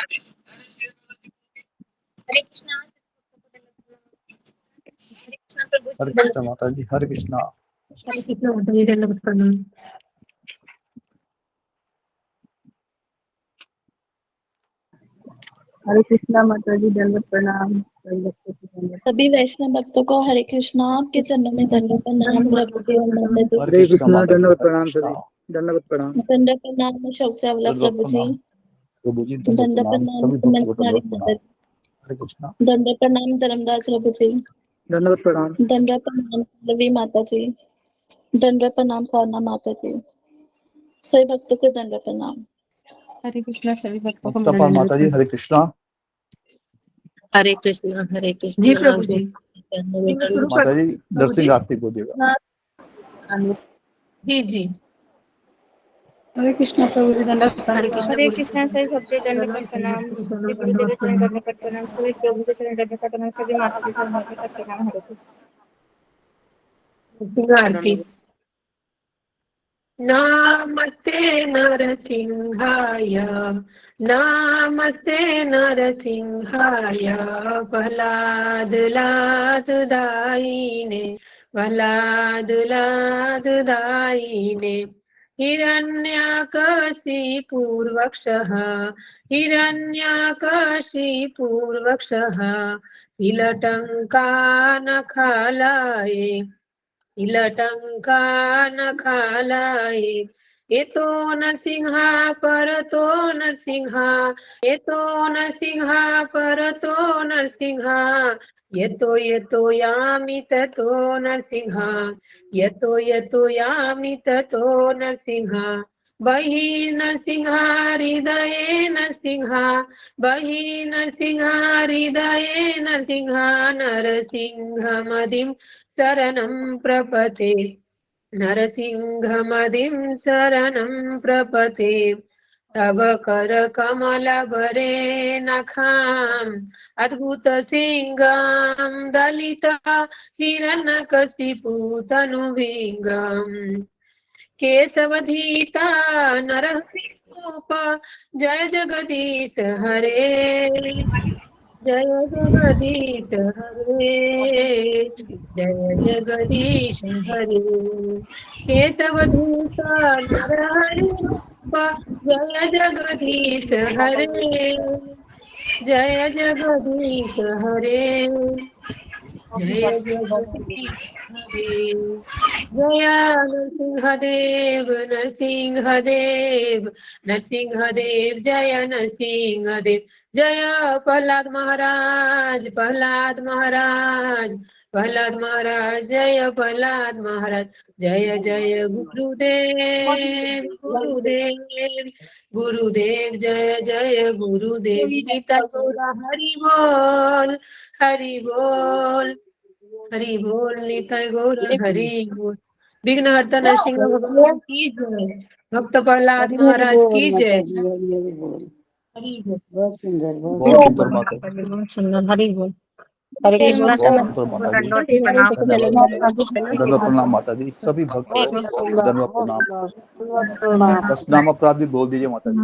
हरे कृष्णा। हरे कृष्णा प्रभु जी। हरे कृष्णा माता जी, हरे कृष्णा। हरे कृष्णा माता जी, दंडवत प्रणाम। हरे कृष्णा माता जी, दंडवत प्रणाम। सभी वैष्णव भक्तों को हरे कृष्णा। आपके चरणों में दंडवत प्रणाम प्रभु जी और माता जी। हरे कृष्णा, दंडवत प्रणाम सभी, दंडवत प्रणाम। दंडवत प्रणाम शोक चावला प्रभु जी। प्रभु जी दंडवत प्रणाम सुमन कुमारी माता जी। हरे कृष्णा। दंडवत प्रणाम धर्मदास प्रभु जी। दंडवत प्रणाम। दंडवत प्रणाम पल्लवी माता जी। दंडवत प्रणाम साधना माता जी। सभी भक्तों को दंडवत प्रणाम। हरे कृष्णा सभी भक्तों को मुक्तापाल माता जी, हरे कृष्णा। हरे कृष्णा हरे कृष्णा। जी प्रभु जी। माता जी नरसिंह आरती बोलिएगा। जी जी। हरे कृष्णा प्रभु जी, दंडवत प्रणाम। हरे कृष्णा सभी भक्ति दंडवत प्रणाम। सभी गुरु देव चरण दंडवत प्रणाम। सभी प्रभु के चरण दंडवत प्रणाम। सभी माता जी चरण दंडवत प्रणाम। हरे कृष्ण। आरती। नमस्ते नरसिंहाय, नमस्ते नरसिंहाय, प्रह्लाद लाद दायिने, प्रह्लाद लाद दायिने। हिरण्यकशिपूर्वक्षः, हिरण्यकशिपूर्वक्षः, तिलटङ्कानखलाये, तिलटङ्कानखलाये। येतो नरसिंहा परतो नरसिंहा, येतो नरसिंहा परतो नरसिंहा, येतो येतो यामि ततो नरसिंहा, येतो येतो यामि ततो नरसिंहा। बहि नरसिंहा हृदये नरसिंहा, बहि नरसिंहा हृदये नरसिंहा, नरसिंहमदिं शरणं प्रपते, नरसिंहमदिं शरणं प्रपते। तव करकमलबरे नखाम् अद्भुत सिंहं दलिता हिरण्यकशिपु तनुविंगम्। केशवधीता नरहरिरूप, जय जगदीश हरे, जय जगदीश हरे, जय जगदीश हरे। केशवधूता नरहरिरूप, जय जगदीश हरे, जय जगदीश हरे, जय जगदीश हरे। जय नरसिंहदेव नरसिंहदेव नरसिंहदेव, जय नरसिंहदेव। जय प्रह्लाद महाराज, प्रह्लाद महाराज, प्रह्लाद महाराज, जय प्रह्लाद महाराज। जय जय गुरुदेव गुरुदेव गुरुदेव, जय जय गुरुदेव। गीता गौरा हरि बोल, हरि बोल, हरि बोल। निताय गौर हरि बोल। विघ्नहर्ता नरसिंह भगवान की जय, भक्त प्रह्लाद महाराज की जय। हरि बोल। बहुत सुंदर माता जी, बहुत सुंदर। हरि बोल। हरे कृष्णा बहुत सुंदर माता जी। दंडवत प्रणाम। दंडवत प्रणाम माता जी, सभी भक्तों को दंडवत प्रणाम। 10 नाम अपराध भी बोल दीजिए माता जी।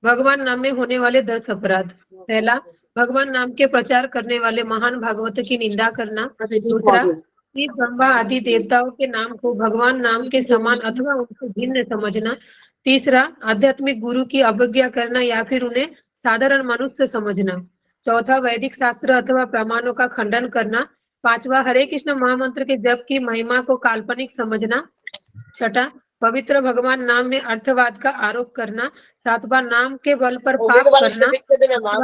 भगवान नाम में होने वाले 10 अपराध। पहला, भगवान नाम के प्रचार करने वाले महान भागवत की निंदा करना। दूसरा, शिव ब्रह्मा आदि देवताओं के नाम को भगवान नाम के समान अथवा उनसे भिन्न समझना। तीसरा, आध्यात्मिक गुरु की अवज्ञा करना या फिर उन्हें साधारण मनुष्य समझना। चौथा, वैदिक शास्त्र अथवा प्रमाणों का खंडन करना। पांचवा, हरे कृष्ण महामंत्र के जप की महिमा को काल्पनिक समझना। छठा, पवित्र भगवान नाम में अर्थवाद का आरोप करना। सातवां, नाम के बल पर पाप करना। आठवां,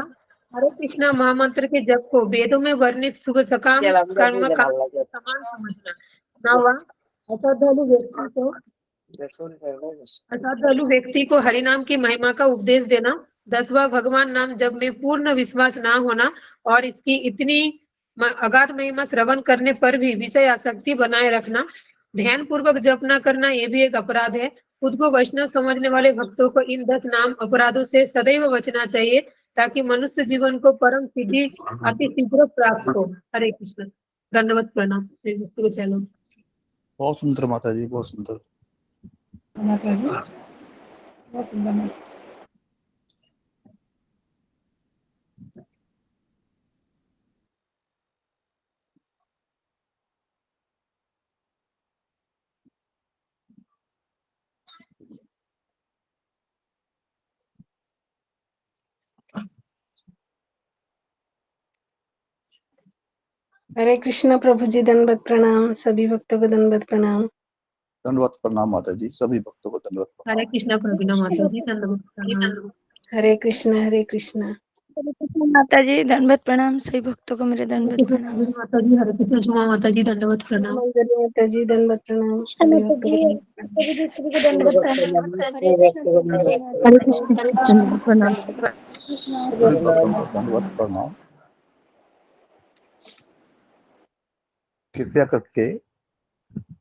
हरे कृष्णा महामंत्र के जप को वेदों में वर्णित शुभ सकाम कर्म का समान समझना। नौवां, अश्रद्धालु व्यक्ति को हरिनाम की महिमा का उपदेश देना। 10वां, भगवान नाम जप में पूर्ण विश्वास ना होना और इसकी इतनी अगाध महिमा श्रवण करने पर भी विषय आसक्ति बनाए रखना। ध्यान पूर्वक जप न करना ये भी एक अपराध है। खुद को वैष्णव समझने वाले भक्तों को इन 10 नाम अपराधों से सदैव बचना चाहिए ताकि मनुष्य जीवन को परम सिद्धि अति शीघ्र प्राप्त हो। हरे कृष्ण। धन्यवाद प्रणाम। चलो। बहुत सुंदर माता जी, बहुत सुंदर। बहुत सुंदर। हरे कृष्णा प्रभु जी, दंडवत प्रणाम। सभी भक्तों को दंडवत प्रणाम। दंडवत प्रणाम माता जी, सभी भक्तों को दंडवत हरे प्रणाम। कृष्णा प्रवीणा माता जी, दंडवत प्रणाम। हरे कृष्णा, हरे कृष्णा। हरे कृष्ण माता जी, दंडवत प्रणाम। सभी भक्तों को मेरे हरे दंडवत कृष्ण प्रणाम। प्रवीणा माता जी, हरे कृष्ण झुमा माता जी, दंडवत प्रणाम। मंजरी माता जी, दंडवत प्रणाम। सभी माता भक्तों जी, को दंडवत प्रणाम। सभी जी सभी को दंडवत प्रणाम। हरे कृष्ण सभी माता हरे जी, कृष्ण हरे दंडवत प्रणाम। कृष्ण सभी भक्तों को दंडवत प्रणाम। कृपया करके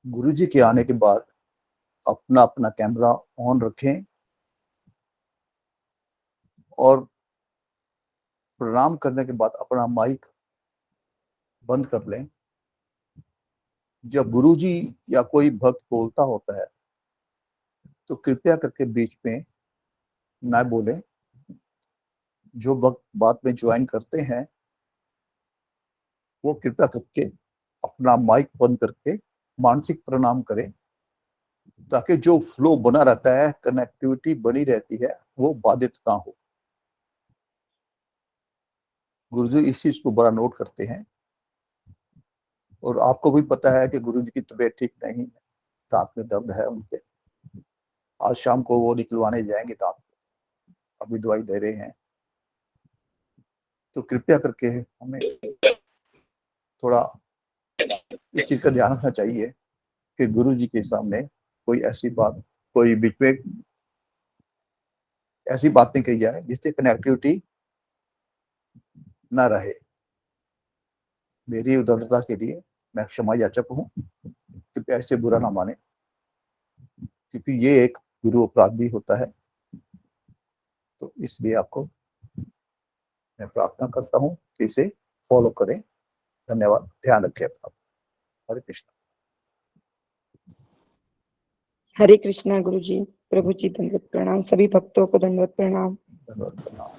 गुरु जी के आने के बाद अपना अपना कैमरा ऑन रखें और प्रणाम करने के बाद अपना माइक बंद कर लें। जब गुरु जी या कोई भक्त बोलता होता है तो कृपया करके बीच में ना बोलें। जो भक्त बाद में ज्वाइन करते हैं वो कृपया करके अपना माइक बंद करके मानसिक प्रणाम करें, ताकि जो फ्लो बना रहता है, कनेक्टिविटी बनी रहती है, वो बाधित ना हो। गुरुजी इस चीज को बड़ा नोट करते हैं और आपको भी पता है कि गुरुजी की तबीयत ठीक नहीं है, दांत में दर्द है उनके। आज शाम को वो निकलवाने जाएंगे दांत, अभी दवाई दे रहे हैं। तो कृपया करके हमें थोड़ा इस चीज का ध्यान रखना चाहिए कि गुरु जी के सामने कोई ऐसी बात, कोई बीच में ऐसी बात नहीं कही जाए जिससे कनेक्टिविटी ना रहे। मेरी उदारता के लिए मैं क्षमा याचक हूँ, कृपया ऐसे बुरा ना माने, क्योंकि ये एक गुरु अपराध भी होता है। तो इसलिए आपको मैं प्रार्थना करता हूँ कि इसे फॉलो करें। धन्यवाद, ध्यान रखें अपना। हरे कृष्ण। हरे कृष्णा गुरु जी, प्रभु जी दंडवत प्रणाम। सभी भक्तों को दंडवत प्रणाम। धन्यवाद प्रणाम।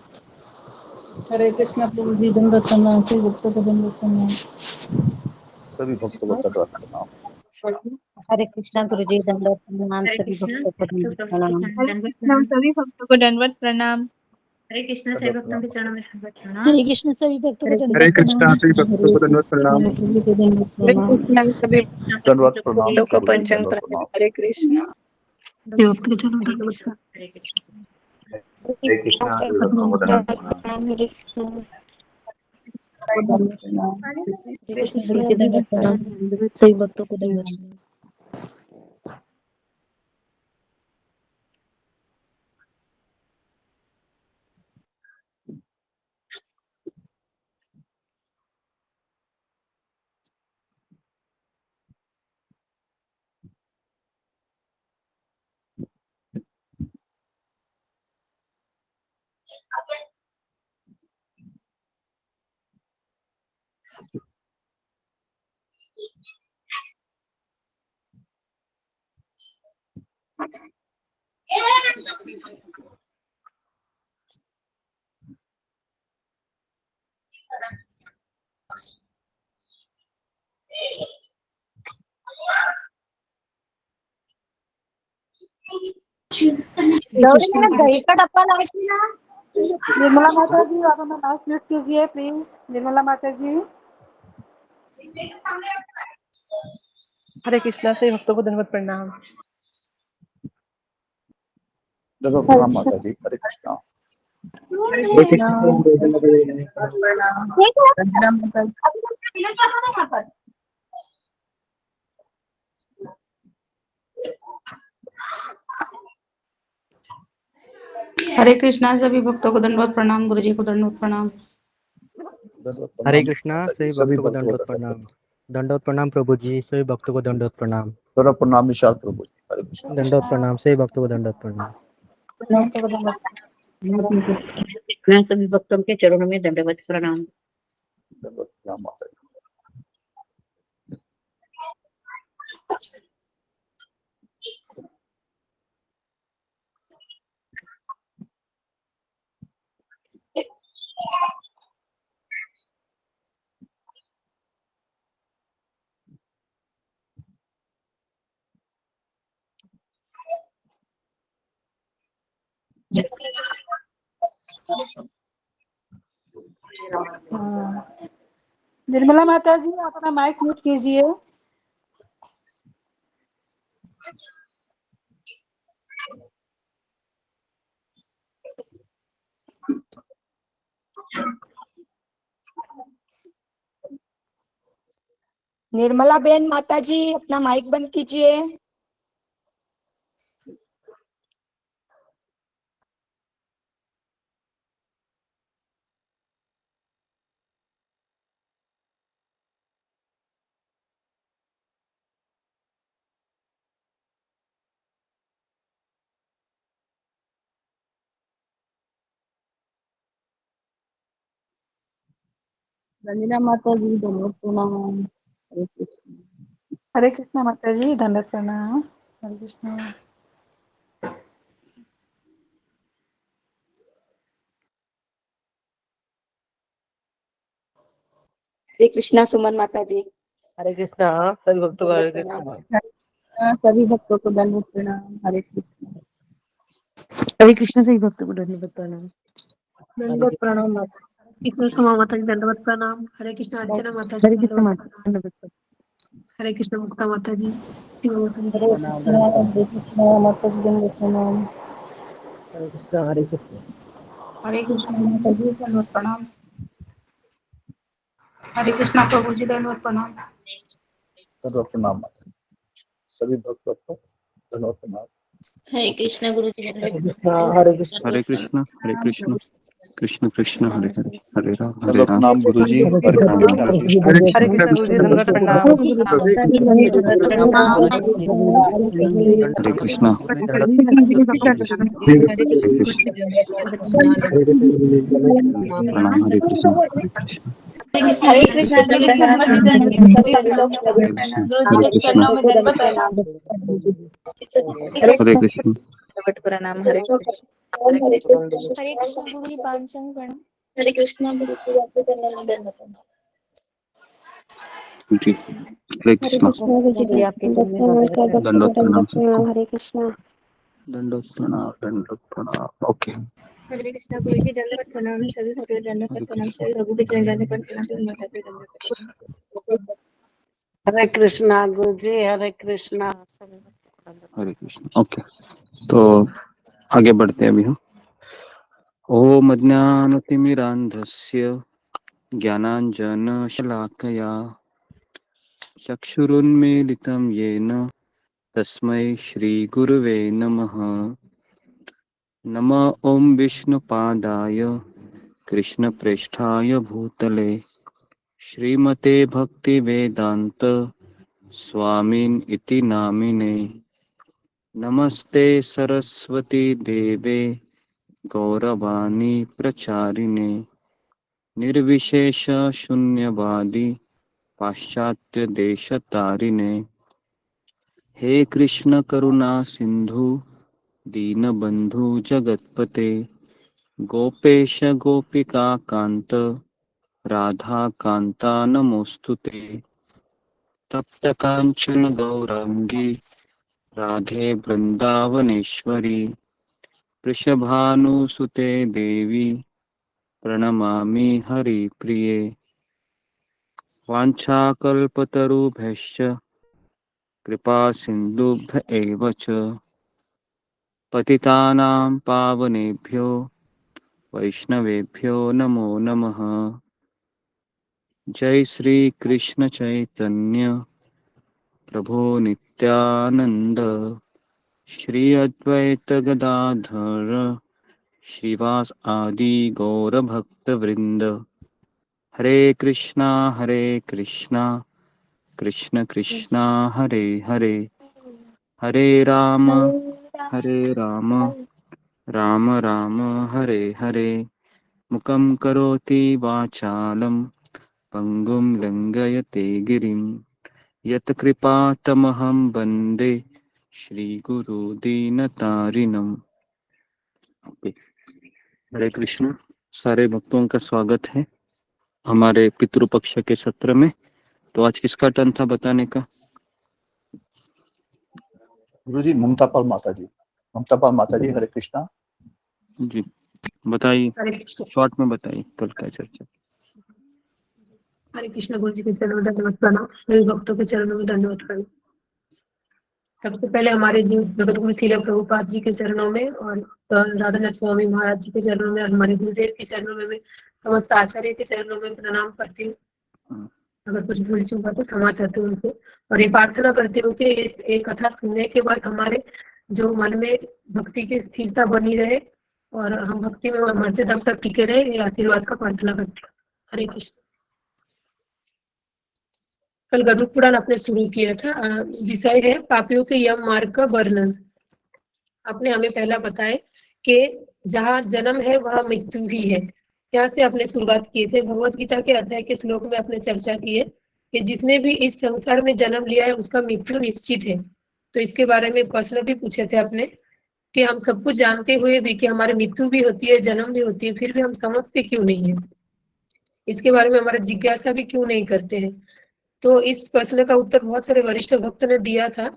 हरे कृष्णा प्रभु जी, दंडवत प्रणाम। सभी भक्तों को दंडवत प्रणाम। सभी भक्तों को धन्यवाद प्रणाम। हरे कृष्णा गुरु जी, दंडवत प्रणाम। हरे सभी कृष्ण, भक्तों को दंडवत प्रभु के प्रणाम। चरणों में हरे दंडवत कृष्ण प्रणाम। सभी भक्तों को दंडवत प्रणाम। हरे कृष्ण, सभी धन्यवाद भक्तों के प्रणाम। चरणों में दंडवत प्रणाम। हरे कृष्ण सभी भक्तों को हरे दंडवत हरे प्रणाम। कृष्णा, सभी भक्तों हरे को दंडवत प्रणाम। कृष्णा सभी को दंडवत हरे प्रणाम। कृष्ण सभी कृष्ण, प्रभु धन्यवाद के प्रणाम भक्तों को गुरु जी, पंचांग धन्यवाद प्रणाम। प्रणाम। हरे कृष्णा। सभी भक्तों के चरणों में दंडवत प्रणाम। हरे कृष्ण। हरे कृष्णा, सभी भक्तों को दंडवत प्रणाम। हरे कृष्ण दंडवत प्रणाम। हरे हरे कृष्णा गुरु कृष्ण जी, दंडवत दंडवत प्रणाम। प्रणाम। सभी भक्तों को दंडवत प्रणाम। श्री गौरी कृष्ण मैंने दही का डब्बा लाई थी ना। निर्मला माता जी, आप हमें माइक म्यूट कीजिए प्लीज। निर्मला माता जी। हरे कृष्णा, सभी भक्तों को दंडवत प्रणाम। धन्यवाद हरे प्रणाम कृष्ण। माता जी। हरे कृष्णा। हरे हरे कृष्णा। कृष्णा, सभी भक्तों को दंडवत प्रणाम। प्रणाम। ठीक है। रंजना माता। अभी तक डिलीट करना ना यहाँ पर। हरे कृष्णा, सभी भक्तों को दंडवत प्रणाम। गुरु जी को दंडवत प्रणाम। धन्यवाद हरे प्रणाम कृष्णा, माता जी, सभी सभी भक्तों को भक्तों को दंडवत धन्यवाद। प्रणाम। दंडवत प्रणाम प्रभु जी, सभी भक्तों को दंडवत प्रणाम। धन्यवाद प्रणाम विशाल प्रभु जी। हरे कृष्णा। दंडवत प्रणाम, सभी भक्तों को दंडवत प्रणाम। भक्तों को दंडवत मैं सभी भक्तों के चरणों में दंडवत प्रणाम। धन्यवाद प्रणाम माता जी। निर्मला माता जी अपना माइक म्यूट कीजिए। निर्मला बेन माता जी अपना माइक बंद कीजिए। रंजना माता जी धन्यवाद प्रणाम। हरे कृष्ण। हरे कृष्णा माता जी दंडवत प्रणाम। हरे कृष्णा। हरे कृष्णा सुमन माता जी। हरे कृष्णा सभी भक्तों को हरे कृष्णा। सभी भक्तों को धन्यवाद प्रणाम। हरे कृष्ण। हरे कृष्णा सभी भक्तों को दंडवत प्रणाम। दंडवत प्रणाम माता कृष्ण क्षमा माता जी दंडवत प्रणाम। हरे कृष्ण अर्चना माता जी हरे कृष्णा दंडवत माता प्रणाम। दंडवत प्रणाम। हरे कृष्ण मुक्ता माता जी शिव माता जी हरे कृष्ण माता जी धन्यवाद प्रणाम। हरे कृष्णा हरे कृष्णा। हरे कृष्ण माता जी दंडवत प्रणाम। हरे कृष्णा प्रभु जी दंडवत प्रणाम। दंडवत प्रणाम माता जी। सभी भक्तों को दंडवत प्रणाम। हरे कृष्ण गुरु जी हरे कृष्णा हरे कृष्णा। हरे कृष्ण कृष्ण कृष्ण हरे हरे हरे राम दंडवत प्रणाम गुरु जी। हरे हरे कृष्णा कृष्ण हरे कृष्ण। हरे कृष्णा गुरु जी दंडवत प्रणाम। हरे कृष्णा प्रणाम हरे कृष्ण हरे कृष्ण दंडवत सभी भक्तों को हरे दंडवत कृष्ण प्रणाम। गुरु जी के चरणों में दंडवत प्रणाम। हरे कृष्ण दंडवत प्रणाम। हरे कृष्ण। हरे कृष्ण गुरु जी पांचंग प्रणाम। हरे कृष्ण गुरु जी आपके चरणों में दंडवत प्रणाम। जी हरे कृष्ण दंडवत प्रणाम सबको। हरे कृष्णा। दंडवत प्रणाम ओके। हरे कृष्ण गुरु जी दंडवत प्रणाम। सभी भक्तों को दंडवत प्रणाम। सभी प्रभु के चरण दंडवत प्रणाम। सभी माता के दंडवत प्रणाम। हरे कृष्णा गुरु जी। हरे कृष्णा। हरे कृष्ण ओके। तो आगे बढ़ते हैं अभी हम। ओम अज्ञानतिमिरान्धस्य ज्ञानाञ्जनशलाकया चक्षुरुन्मीलितं येन तस्मै श्रीगुरुवे नमः। नमः ॐ विष्णुपादाय कृष्णप्रेष्ठाय भूतले श्रीमते भक्तिवेदान्त स्वामिन् इति नामिने। नमस्ते सरस्वती देवे गौरवाणी प्रचारिणे निर्विशेष शून्यवादी पाश्चात्य देशतारिणे। हे कृष्ण करुणा सिंधु दीनबंधु जगतपते गोपेश गोपिका कांत राधा कांता नमोस्तुते। तप्त कांचन गौरांगी राधे वृंदावनेश्वरी वृषभानुसुते देवी प्रणमामि हरिप्रिये। वाञ्छाकल्पतरुभ्यश्च कृपा सिन्धुभ्य एव च पतितानां पावनेभ्यो वैष्णवेभ्यो नमो नमः। जय श्री कृष्ण चैतन्य प्रभु नित्यानंद श्री अद्वैत गदाधर श्रीवास आदि गौर भक्त वृंद। हरे कृष्णा कृष्ण कृष्णा हरे हरे हरे राम राम राम हरे हरे। मुखं करोति वाचालं पंगुं लंघयते गिरिं यत्कृपातमहं वन्दे श्रीगुरु दीनतारिणम्। हरे कृष्ण। सारे भक्तों का स्वागत है हमारे पितृपक्ष के सत्र में। तो आज किसका टर्न था बताने का? गुरु जी ममता पाल माता जी। ममता पाल माता जी हरे कृष्णा। जी बताइए, हरे कृष्ण शॉर्ट में बताइए कल क्या चर्चा। हरे कृष्ण गुरु जी के चरणों में दंडवत प्रणाम। सभी भक्तों के चरणों में दंडवत प्रणाम। सबसे पहले हमारे जो जगत गुरु श्रील प्रभुपाद जी के चरणों में और राधानाथ स्वामी महाराज जी के चरणों में और हमारे गुरुदेव के चरणों में मैं समस्त आचार्य के चरणों में प्रणाम करती हूँ। अगर कुछ भूल चूक है तो क्षमा चाहती हूँ उनसे, और ये प्रार्थना करती हूँ कि इस एक कथा सुनने के बाद हमारे जो मन में भक्ति की स्थिरता बनी रहे और हम भक्ति में मरते दम तक टिके रहे, ये आशीर्वाद का प्रार्थना करती हूँ। हरे कृष्ण। कल गरुड़ पुराण आपने शुरू किया था। विषय है पापियों के यम मार्ग का वर्णन। आपने हमें पहला बताया कि जहाँ जन्म है वहाँ मृत्यु भी है। यहाँ से आपने शुरुआत किए थे। भगवत गीता के अध्याय के श्लोक में आपने चर्चा की है कि जिसने भी इस संसार में जन्म लिया है उसका मृत्यु निश्चित है। तो इसके बारे में प्रश्न भी पूछे थे आपने कि हम सब कुछ जानते हुए भी कि हमारी मृत्यु भी होती है, जन्म भी होती है, फिर भी हम समझते क्यों नहीं है, इसके बारे में हमारा जिज्ञासा भी क्यों नहीं करते हैं। तो इस प्रश्न का उत्तर बहुत सारे वरिष्ठ भक्त ने दिया था।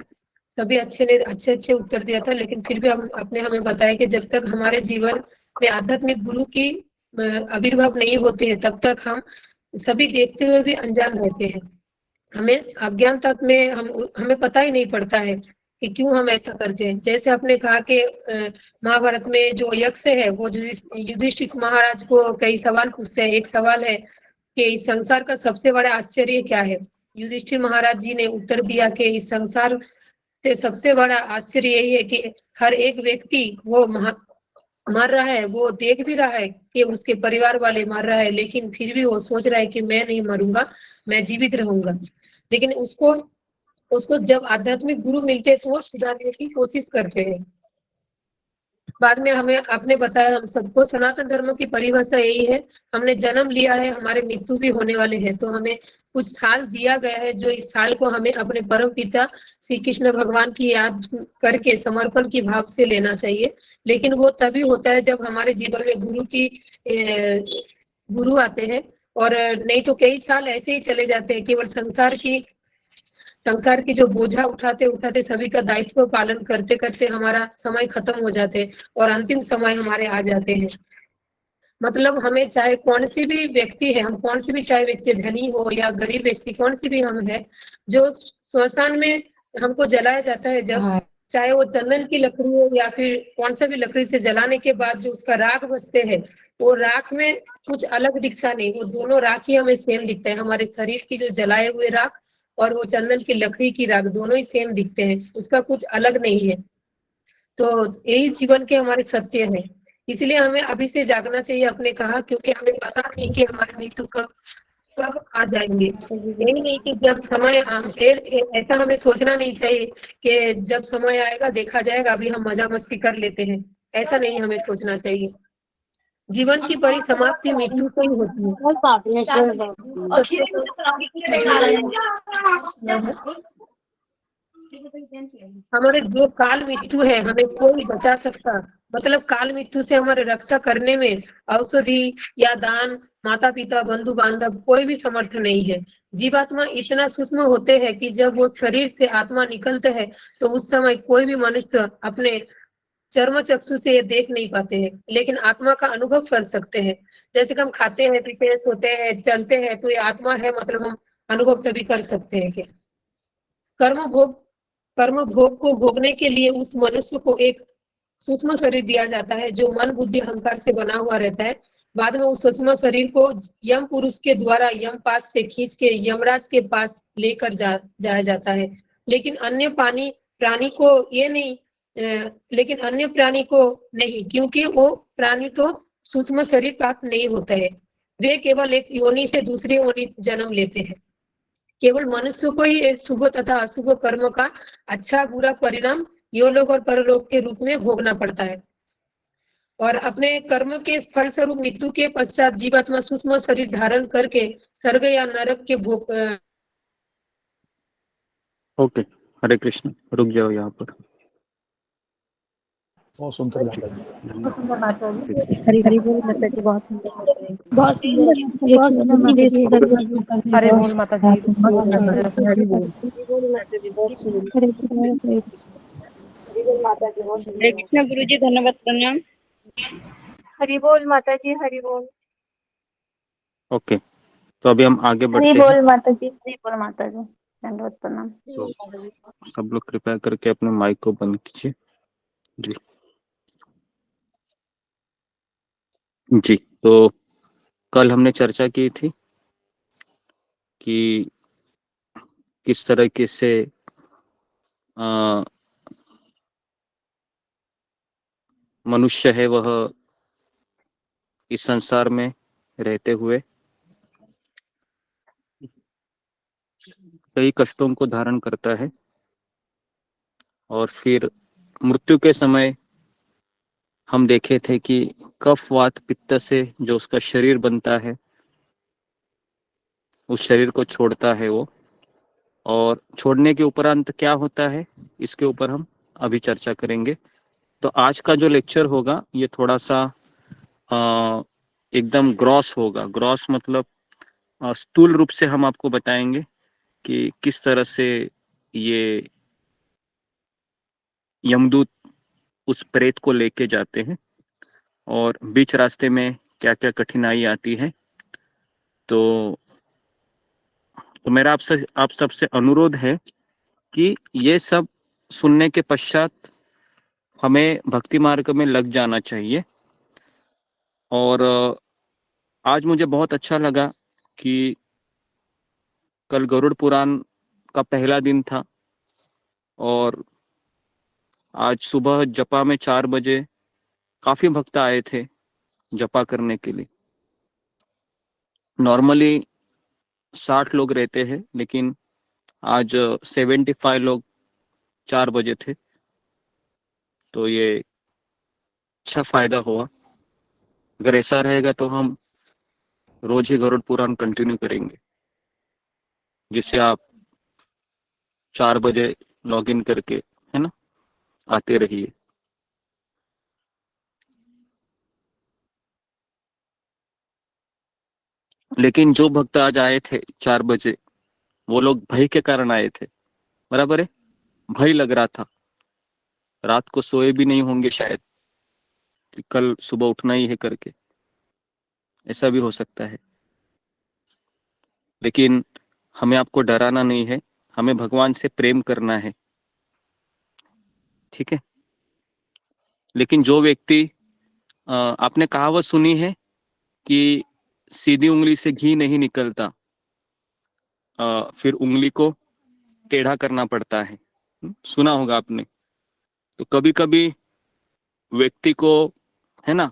सभी अच्छे उत्तर दिया था, लेकिन फिर भी आपने हमें बताया कि जब तक हमारे जीवन में आध्यात्मिक गुरु की आविर्भाव नहीं होते हैं तब तक हम सभी देखते हुए भी अनजान रहते हैं। हमें अज्ञानता में हमें पता ही नहीं पड़ता है कि क्यों हम ऐसा करते हैं। जैसे आपने कहा कि महाभारत में जो यक्ष है वो युधिष्ठिर महाराज को कई सवाल पूछते हैं। एक सवाल है कि इस संसार का सबसे बड़ा आश्चर्य क्या है। युधिष्ठिर महाराज जी ने उत्तर दिया कि इस संसार से सबसे बड़ा आश्चर्य यही है कि हर एक व्यक्ति वो मर रहा है, वो देख भी रहा है कि उसके परिवार वाले मर रहा है, लेकिन फिर भी वो सोच रहा है कि मैं नहीं मरूंगा, मैं जीवित रहूंगा। लेकिन उसको जब आध्यात्मिक गुरु मिलते हैं तो वो सुधारने की कोशिश करते हैं। बाद में हमें आपने बताया हम सबको सनातन धर्म की परिभाषा यही है, हमने जन्म लिया है, हमारे मृत्यु भी होने वाले हैं, तो हमें कुछ साल दिया गया है जो इस साल को हमें अपने परम पिता श्री कृष्ण भगवान की याद करके समर्पण की भाव से लेना चाहिए। लेकिन वो तभी होता है जब हमारे जीवन में गुरु आते हैं, और नहीं तो कई साल ऐसे ही चले जाते हैं केवल संसार की जो बोझा उठाते उठाते सभी का दायित्व पालन करते करते हमारा समय खत्म हो जाते हैं और अंतिम समय हमारे आ जाते हैं। मतलब हमें चाहे कौन सी भी व्यक्ति है, हम कौन सी भी चाहे व्यक्ति धनी हो या गरीब व्यक्ति, कौन सी भी हम है, जो श्मशान में हमको जलाया जाता है, जब चाहे वो चंदन की लकड़ी हो या फिर कौन सा भी लकड़ी से जलाने के बाद जो उसका राख बचते हैं, वो राख में कुछ अलग दिखता नहीं, वो दोनों राख ही हमें सेम दिखते हैं। हमारे शरीर की जो जलाए हुए राख और वो चंदन की लकड़ी की राख दोनों ही सेम दिखते हैं, उसका कुछ अलग नहीं है। तो यही जीवन के हमारे सत्य है। इसलिए हमें अभी से जागना चाहिए, आपने कहा, क्योंकि हमें पता नहीं कि हमारे मृत्यु कब आ जाएंगे। यही नहीं कि जब समय ऐसा हमें सोचना नहीं चाहिए कि जब समय आएगा देखा जाएगा, अभी हम मजा मस्ती कर लेते हैं, ऐसा नहीं हमें सोचना चाहिए। जीवन की परिसमाप्ति मृत्यु से ही होती है। हमारे जो काल मृत्यु है हमें कोई बचा सकता, मतलब काल मृत्यु से हमारे रक्षा करने में औषधि या दान, माता पिता, बंधु बांधव कोई भी समर्थ नहीं है। जीवात्मा इतना सूक्ष्म होते हैं कि जब वो शरीर से आत्मा निकलते हैं तो उस समय कोई भी मनुष्य अपने चर्म चक्षु से ये देख नहीं पाते हैं, लेकिन आत्मा का अनुभव कर सकते हैं। जैसे कि हम खाते हैं, पीते हैं, सोते हैं, चलते हैं, तो ये आत्मा है, मतलब हम अनुभव तभी कर सकते हैं कि कर्म भोग को भोगने के लिए उस मनुष्य को एक सूक्ष्म शरीर दिया जाता है जो मन बुद्धि अहंकार से बना हुआ रहता है। बाद में उस सूक्ष्म शरीर को यम पुरुष के द्वारा यम पास से खींच के यमराज के पास लेकर जाया जाता है। लेकिन अन्य प्राणी को नहीं, क्योंकि वो प्राणी तो सूक्ष्म शरीर प्राप्त नहीं होता है, वे केवल एक योनि से दूसरी योनि जन्म लेते हैं। केवल मनुष्य को ही शुभ तथा अशुभ कर्म का अच्छा बुरा परिणाम योलोक और परलोक के रूप में भोगना पड़ता है, और अपने कर्म के फल स्वरूप मृत्यु के पश्चात जीवात्मा सूक्ष्म शरीर धारण करके स्वर्ग या नरक के भोग। ओके, हरे कृष्ण, रुक जाओ यहाँ पर। बहुत सुंदर माता जी। हरि बोल माता जी, बहुत सुंदर बहुत सुंदर माता जी। हरे बोल माता जी, बहुत सुंदर। हरे कृष्ण गुरु जी, धन्यवाद प्रणाम। हरि बोल माता जी, हरि बोल। ओके, तो अभी हम आगे हरी बढ़ते हैं। बोल माता जी, हरी बोल माता जी, दंडवत प्रणाम। तो सब लोग कृपया करके अपने माइक को बंद कीजिए। जी जी। तो कल हमने चर्चा की थी कि किस तरीके से मनुष्य है वह इस संसार में रहते हुए कई कष्टों को धारण करता है और फिर मृत्यु के समय हम देखे थे कि कफ वात पित्त से जो उसका शरीर बनता है उस शरीर को छोड़ता है वो, और छोड़ने के उपरांत क्या होता है इसके ऊपर हम अभी चर्चा करेंगे। तो आज का जो लेक्चर होगा ये थोड़ा सा एकदम ग्रॉस होगा। ग्रॉस मतलब स्थूल रूप से हम आपको बताएंगे कि किस तरह से ये यमदूत उस प्रेत को लेके जाते हैं और बीच रास्ते में क्या क्या कठिनाई आती है। तो मेरा आप सबसे अनुरोध है कि ये सब सुनने के पश्चात हमें भक्ति मार्ग में लग जाना चाहिए। और आज मुझे बहुत अच्छा लगा कि कल गरुड़ पुराण का पहला दिन था और आज सुबह जपा में 4 बजे काफी भक्त आए थे जपा करने के लिए। नॉर्मली 60 लोग रहते हैं लेकिन आज 75 लोग 4 बजे थे, तो ये अच्छा फायदा हुआ। अगर ऐसा रहेगा तो हम रोज ही गरुड़ पुराण कंटिन्यू करेंगे, जिससे आप 4 बजे लॉग इन करके, है ना, आते रहिए। लेकिन जो भक्त आज आए थे 4 बजे वो लोग भय के कारण आए थे, बराबर है। भय लग रहा था, रात को सोए भी नहीं होंगे शायद कि कल सुबह उठना ही है करके, ऐसा भी हो सकता है। लेकिन हमें आपको डराना नहीं है, हमें भगवान से प्रेम करना है, ठीक है। लेकिन जो व्यक्ति आपने कहावत सुनी है कि सीधी उंगली से घी नहीं निकलता, फिर उंगली को टेढ़ा करना पड़ता है, सुना होगा आपने। तो कभी कभी व्यक्ति को, है ना,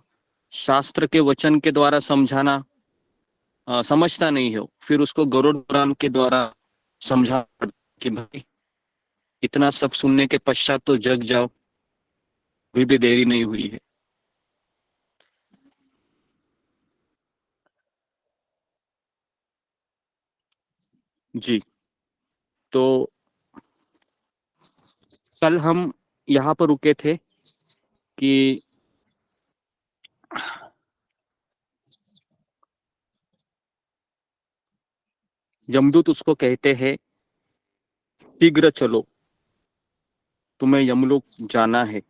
शास्त्र के वचन के द्वारा समझाना समझता नहीं हो, फिर उसको गरुड़ पुराण के द्वारा समझा कि भाई इतना सब सुनने के पश्चात तो जग जाओ, अभी भी देरी नहीं हुई है। जी। तो कल हम यहाँ पर रुके थे कि यमदूत उसको कहते हैं शीघ्र चलो, तुम्हें यमलोक जाना है,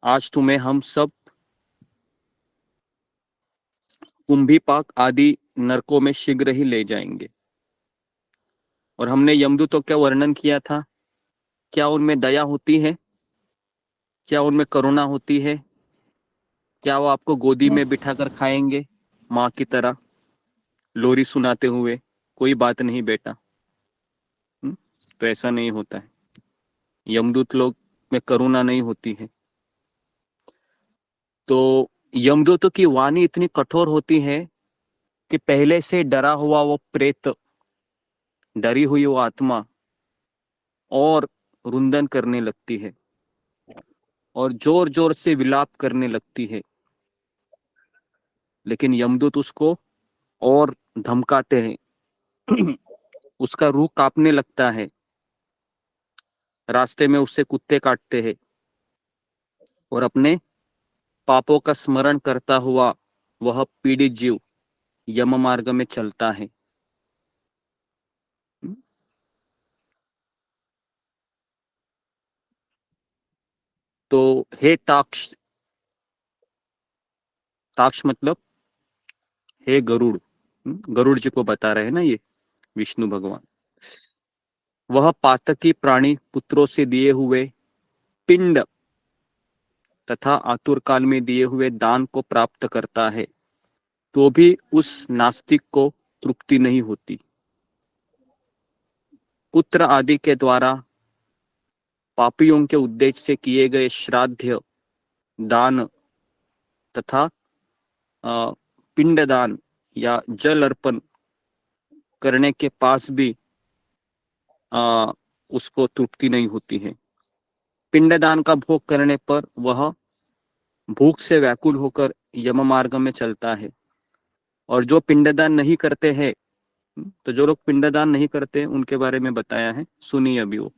आज तुम्हें हम सब कुंभीपाक आदि नरकों में शीघ्र ही ले जाएंगे। और हमने यमदूतों का वर्णन किया था, क्या उनमें दया होती है, क्या उनमें करुणा होती है, क्या वो आपको गोदी में बिठाकर खाएंगे माँ की तरह, लोरी सुनाते हुए, कोई बात नहीं बेटा। तो ऐसा नहीं होता है, यमदूत लोग में करुणा नहीं होती है। तो यमदूतों की वाणी इतनी कठोर होती है कि पहले से डरा हुआ वो प्रेत, डरी हुई वो आत्मा और रुंदन करने लगती है और जोर जोर से विलाप करने लगती है। लेकिन यमदूत उसको और धमकाते हैं उसका रूह कांपने लगता है, रास्ते में उससे कुत्ते काटते हैं और अपने पापों का स्मरण करता हुआ वह पीड़ित जीव यम मार्ग में चलता है। तो हे ताक्ष, ताक्ष मतलब हे गरुड़, गरुड़ जी को बता रहे हैं ना ये विष्णु भगवान। वह पातकी प्राणी पुत्रों से दिए हुए पिंड तथा आतुर काल में दिए हुए दान को प्राप्त करता है तो भी उस नास्तिक को तृप्ति नहीं होती। पुत्र आदि के द्वारा पापियों के उद्देश्य से किए गए श्राद्ध दान तथा पिंडदान या जल अर्पण करने के पास भी उसको तृप्ति नहीं होती है। पिंडदान का भोग करने पर वह भूख से व्याकुल होकर यम मार्ग में चलता है। और जो पिंडदान नहीं करते हैं, तो जो लोग पिंडदान नहीं करते उनके बारे में बताया है, सुनिए अभी। वो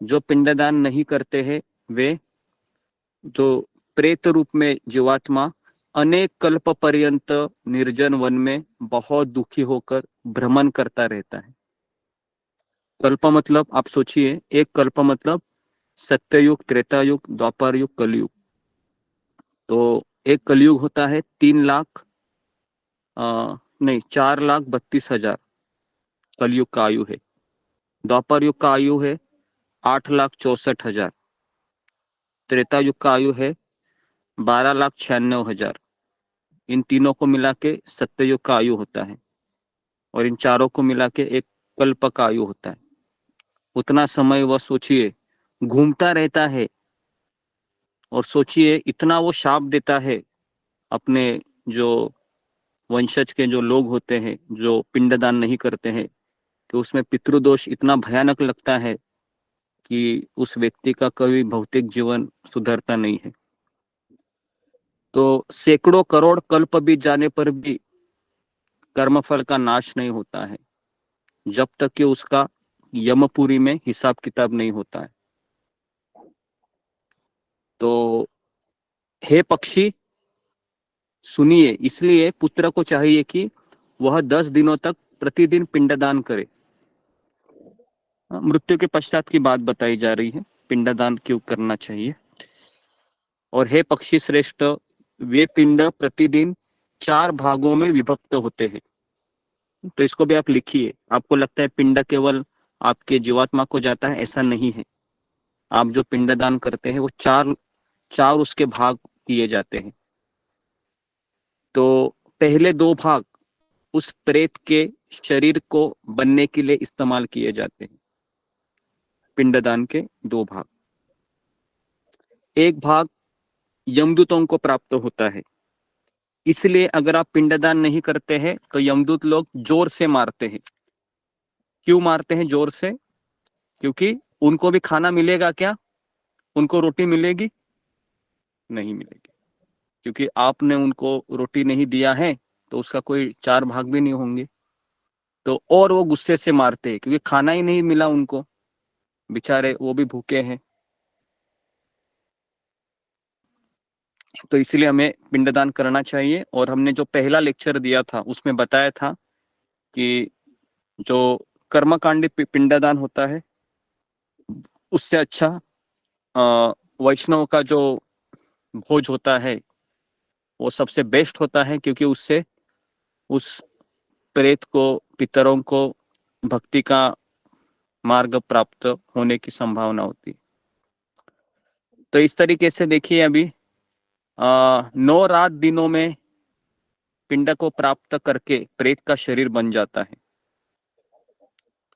जो पिंडदान नहीं करते हैं वे जो प्रेत रूप में जीवात्मा अनेक कल्प पर्यंत निर्जन वन में बहुत दुखी होकर भ्रमण करता रहता है। कल्प मतलब आप सोचिए, एक कल्प मतलब सत्ययुग, त्रेतायुग, द्वापर युग, कलयुग। तो एक कलयुग होता है 4,32,000 कलयुग का आयु है। द्वापर युग का आयु है 8,64,000। त्रेता युग का आयु है 12,96,000। इन तीनों को मिला के सत्ययुग का आयु होता है और इन चारों को मिला के एक कल्प का आयु होता है। उतना समय वह सोचिए घूमता रहता है और सोचिए इतना वो शाप देता है अपने जो वंशज के जो लोग होते हैं जो पिंडदान नहीं करते हैं, कि उसमें पितृदोष इतना भयानक लगता है कि उस व्यक्ति का कभी भौतिक जीवन सुधरता नहीं है। तो सैकड़ों करोड़ कल्प बीत जाने पर भी कर्मफल का नाश नहीं होता है जब तक कि उसका यमपुरी में हिसाब किताब नहीं होता है। तो हे पक्षी सुनिए, इसलिए पुत्र को चाहिए कि वह 10 दिनों तक प्रतिदिन पिंडदान करे। मृत्यु के पश्चात की बात बताई जा रही है, पिंडदान क्यों करना चाहिए। और हे पक्षी श्रेष्ठ, वे पिंड प्रतिदिन 4 भागों में विभक्त होते हैं। तो इसको भी आप लिखिए। आपको लगता है पिंड केवल आपके जीवात्मा को जाता है, ऐसा नहीं है। आप जो पिंडदान करते हैं वो चार उसके भाग किए जाते हैं। तो पहले 2 भाग उस प्रेत के शरीर को बनने के लिए इस्तेमाल किए जाते हैं। पिंडदान के 2 भाग, एक भाग यमदूतों को प्राप्त होता है। इसलिए अगर आप पिंडदान नहीं करते हैं तो यमदूत लोग जोर से मारते हैं। क्यों मारते हैं जोर से? क्योंकि उनको भी खाना मिलेगा क्या? उनको रोटी मिलेगी? नहीं मिलेगी, क्योंकि आपने उनको रोटी नहीं दिया है तो उसका कोई 4 भाग भी नहीं होंगे। तो और वो गुस्से से मारते हैं क्योंकि खाना ही नहीं मिला उनको, बेचारे वो भी भूखे हैं। तो इसलिए हमें पिंडदान करना चाहिए। और हमने जो पहला लेक्चर दिया था उसमें बताया था कि जो कर्मकांडी पिंडदान होता है उससे अच्छा वैष्णव का जो भोज होता है वो सबसे बेस्ट होता है, क्योंकि उससे उस प्रेत को, पितरों को भक्ति का मार्ग प्राप्त होने की संभावना होती। तो इस तरीके से देखिए अभी 9 रात दिनों में पिंड को प्राप्त करके प्रेत का शरीर बन जाता है।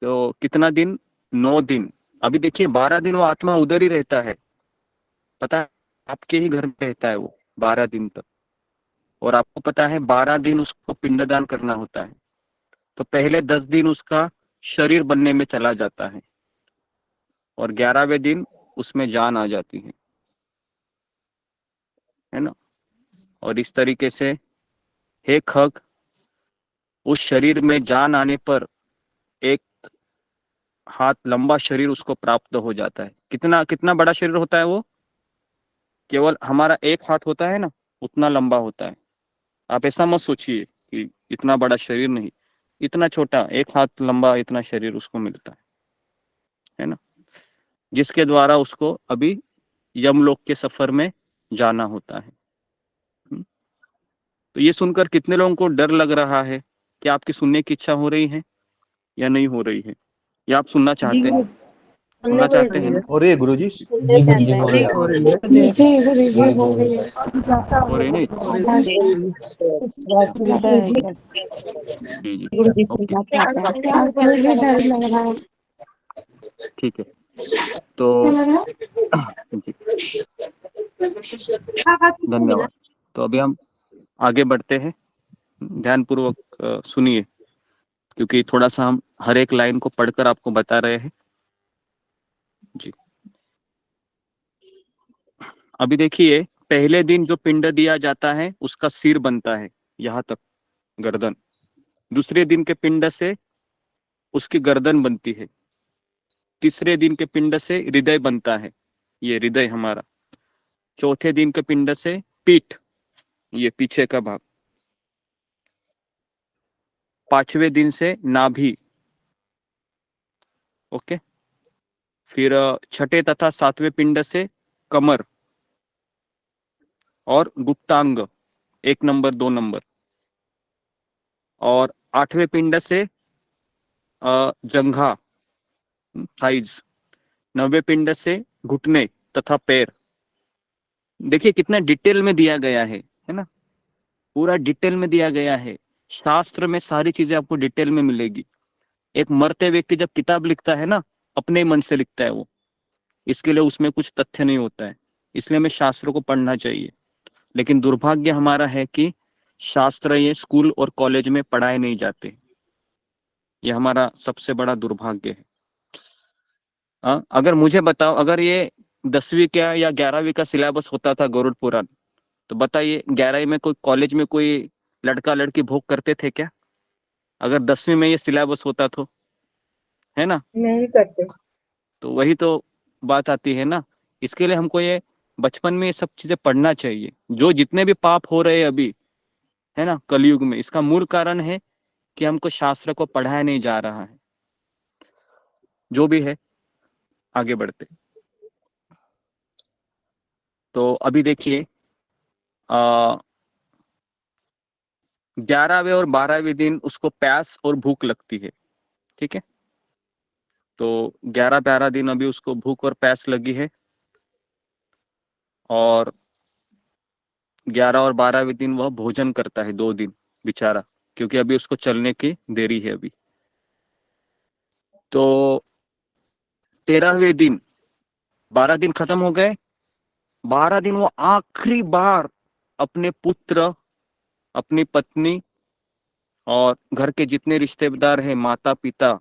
तो कितना दिन? 9 दिन। अभी देखिए 12 दिन वो आत्मा उधर ही रहता है, पता है, आपके ही घर में रहता है वो 12 दिन तक। और आपको पता है 12 दिन उसको पिंडदान करना होता है। तो पहले 10 दिन उसका शरीर बनने में चला जाता है और 11वें दिन उसमें जान आ जाती है ना। और इस तरीके से हे खग, उस शरीर में जान आने पर एक हाथ लंबा शरीर उसको प्राप्त हो जाता है। कितना कितना बड़ा शरीर होता है वो? केवल हमारा एक हाथ होता है ना, उतना लंबा होता है। आप ऐसा मत सोचिए कि इतना बड़ा शरीर नहीं, इतना छोटा, एक हाथ लंबा इतना शरीर उसको मिलता है ना, जिसके द्वारा उसको अभी यमलोक के सफर में जाना होता है। तो ये सुनकर कितने लोगों को डर लग रहा है? कि आपकी सुनने की इच्छा हो रही है या नहीं हो रही है, या आप सुनना चाहते हैं? सुनना चाहते हैं ना? हो रही है गुरुजी? हो रही नहीं? जी जी, ओके, ठीक है। तो जी, धन्यवाद। तो अभी हम आगे बढ़ते हैं, ध्यानपूर्वक सुनिए, क्योंकि थोड़ा सा हम हर एक लाइन को पढ़कर आपको बता रहे हैं। जी, अभी देखिए, पहले दिन जो पिंड दिया जाता है उसका सिर बनता है, यहाँ तक गर्दन। दूसरे दिन के पिंड से उसकी गर्दन बनती है। तीसरे दिन के पिंड से हृदय बनता है, ये हृदय हमारा। चौथे दिन के पिंड से पीठ, ये पीछे का भाग। पांचवें दिन से नाभि, ओके। फिर छठे तथा सातवें पिंड से कमर और गुप्तांग, 1 नंबर 2 नंबर। और आठवें पिंड से जंघा, थाइज। 9वें पिंड से घुटने तथा पैर। देखिए कितना डिटेल में दिया गया है ना? पूरा डिटेल में दिया गया है। शास्त्र में सारी चीजें आपको डिटेल में मिलेगी। एक मरते व्यक्ति जब किताब लिखता है ना, अपने मन से लिखता है वो, इसके लिए उसमें कुछ तथ्य नहीं होता है। इसलिए हमें शास्त्रों को पढ़ना चाहिए। लेकिन दुर्भाग्य हमारा है कि शास्त्र ये स्कूल और कॉलेज में पढ़ाए नहीं जाते। ये हमारा सबसे बड़ा दुर्भाग्य है। अगर मुझे बताओ, अगर ये 10वीं का या 11वीं का सिलेबस होता था गरुड़ पुराण, तो बताइए 11वीं में कोई कॉलेज में कोई लड़का लड़की भोग करते थे क्या? अगर 10वीं में ये सिलेबस होता तो, है ना? नहीं करते। तो वही तो बात आती है ना। इसके लिए हमको ये बचपन में ये सब चीजें पढ़ना चाहिए। जो जितने भी पाप हो रहे हैं अभी, है ना, कलयुग में, इसका मूल कारण है कि हमको शास्त्र को पढ़ाया नहीं जा रहा है। जो भी है, आगे बढ़ते। तो अभी देखिए, 11वें और 12वें दिन उसको प्यास और भूख लगती है, ठीक है। तो 11-12 दिन अभी उसको भूख और प्यास लगी है, और 11 और 12वें दिन वह भोजन करता है 2 दिन बेचारा, क्योंकि अभी उसको चलने की देरी है अभी। तो 13वें दिन, 12 दिन खत्म हो गए, 12 दिन वो आखिरी बार अपने पुत्र, अपनी पत्नी और घर के जितने रिश्तेदार हैं, माता पिता,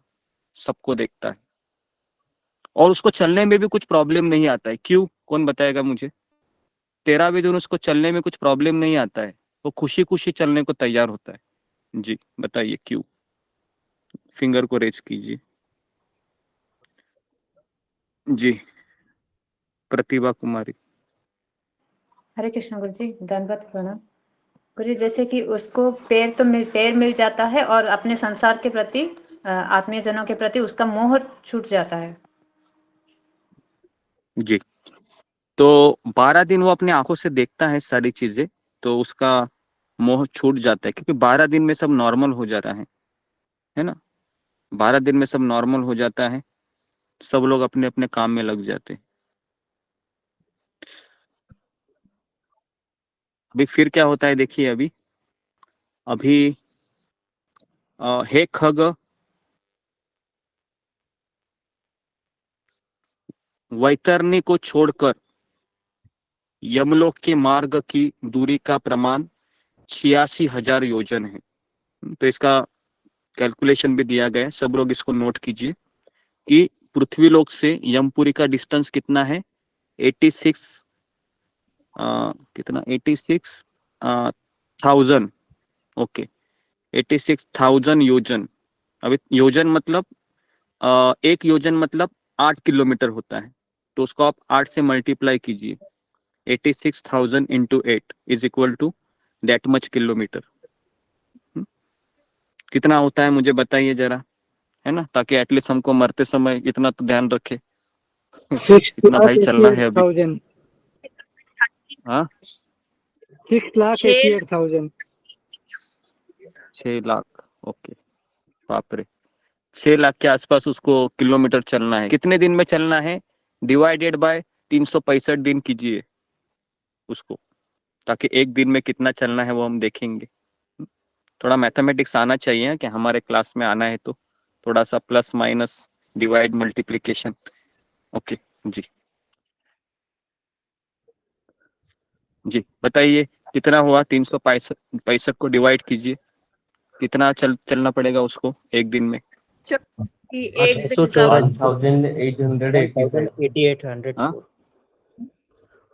सबको देखता है। और उसको चलने में भी कुछ प्रॉब्लम नहीं आता है। क्यों? कौन बताएगा मुझे? 13वें दिन उसको चलने में कुछ प्रॉब्लम नहीं आता है, वो खुशी खुशी चलने को तैयार होता है। जी बताइए क्यों? फिंगर को रेज कीजिए। जी, प्रतिभा कुमारी। हरे कृष्ण गुरु जी, दंडवत प्रणाम। गुरु जी, जैसे कि उसको पैर मिल जाता है और अपने संसार के प्रति, आत्मीय जनों के प्रति उसका मोह छूट जाता है। जी, तो 12 दिन वो अपने आंखों से देखता है सारी चीजें, तो उसका मोह छूट जाता है, क्योंकि 12 दिन में सब नॉर्मल हो जाता है ना? 12 दिन में सब नॉर्मल हो जाता है, सब लोग अपने अपने काम में लग जाते हैं। अभी फिर क्या होता है देखिए, अभी हे खग, वैतरणी को छोड़कर यमलोक के मार्ग की दूरी का प्रमाण 86,000 योजन है। तो इसका कैलकुलेशन भी दिया गया है, सब लोग इसको नोट कीजिए कि पृथ्वी लोक से यमपुरी का डिस्टेंस कितना है। 86 कितना 86,000, ओके, 86,000 योजन। अभी योजन मतलब एक योजन मतलब 8 किलोमीटर होता है, तो उसको आप 8 से मल्टीप्लाई कीजिए। 86,000 into 8 is equal to that much kilometre. कितना होता है मुझे बताइए जरा, है ना, ताकि एटलीस्ट हमको मरते समय इतना तो ध्यान रखे। इतना भाई चलना है अभी। हाँ, 6,88,000। 6 लाख, ओके, बाप रे, 6 लाख के आसपास उसको किलोमीटर चलना है। कितने दिन में चलना है? डिवाइडेड बाय 365 दिन कीजिए उसको, ताकि एक दिन में कितना चलना है वो हम देखेंगे। थोड़ा मैथमेटिक्स आना चाहिए कि हमारे क्लास में आना है तो थोड़ा सा plus minus divide multiplication. Okay जी, जी बताइए कितना हुआ? 365 को डिवाइड कीजिए, कितना चलना पड़ेगा उसको एक दिन में?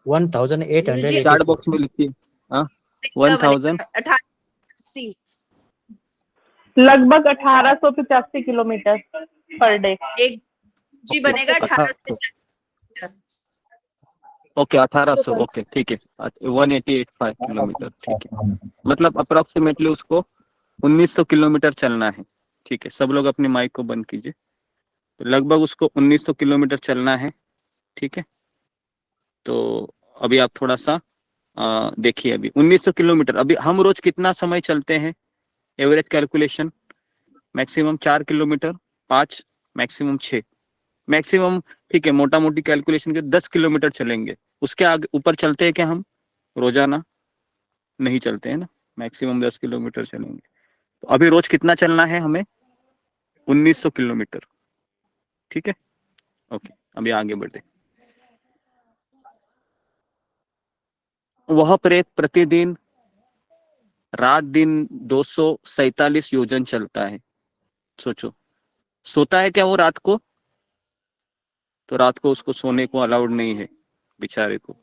1888 चार्ट बॉक्स में लिखिए। हाँ, 1000 लगभग 1885 किलोमीटर पर डे। जी बनेगा 1800। ओके 1800, ओके ठीक है, 1885 किलोमीटर, ठीक है, मतलब अप्रोक्सीमेटली उसको 1900 किलोमीटर चलना है। ठीक है, सब लोग अपनी माइक को बंद कीजिए। तो लगभग उसको 1900 किलोमीटर चलना है। ठीक है, तो अभी आप थोड़ा सा देखिए, अभी 1900 किलोमीटर, अभी हम रोज कितना समय चलते हैं? Average calculation, maximum 4 kilometre, 5, maximum 6, maximum, ठीक है, मोटा मोटी कैलकुलेशन के 10 किलोमीटर चलेंगे। उसके आगे ऊपर चलते हैं क्या हम? रोजाना नहीं चलते हैं ना, मैक्सिमम 10 किलोमीटर चलेंगे। तो अभी रोज कितना चलना है हमें? 1900 किलोमीटर। ठीक है, ओके, अभी आगे बढ़े। वह प्रेत प्रतिदिन रात दिन 247 योजन चलता है। सोचो, सोता है क्या वो रात को? तो रात को उसको सोने को अलाउड नहीं है, बेचारे को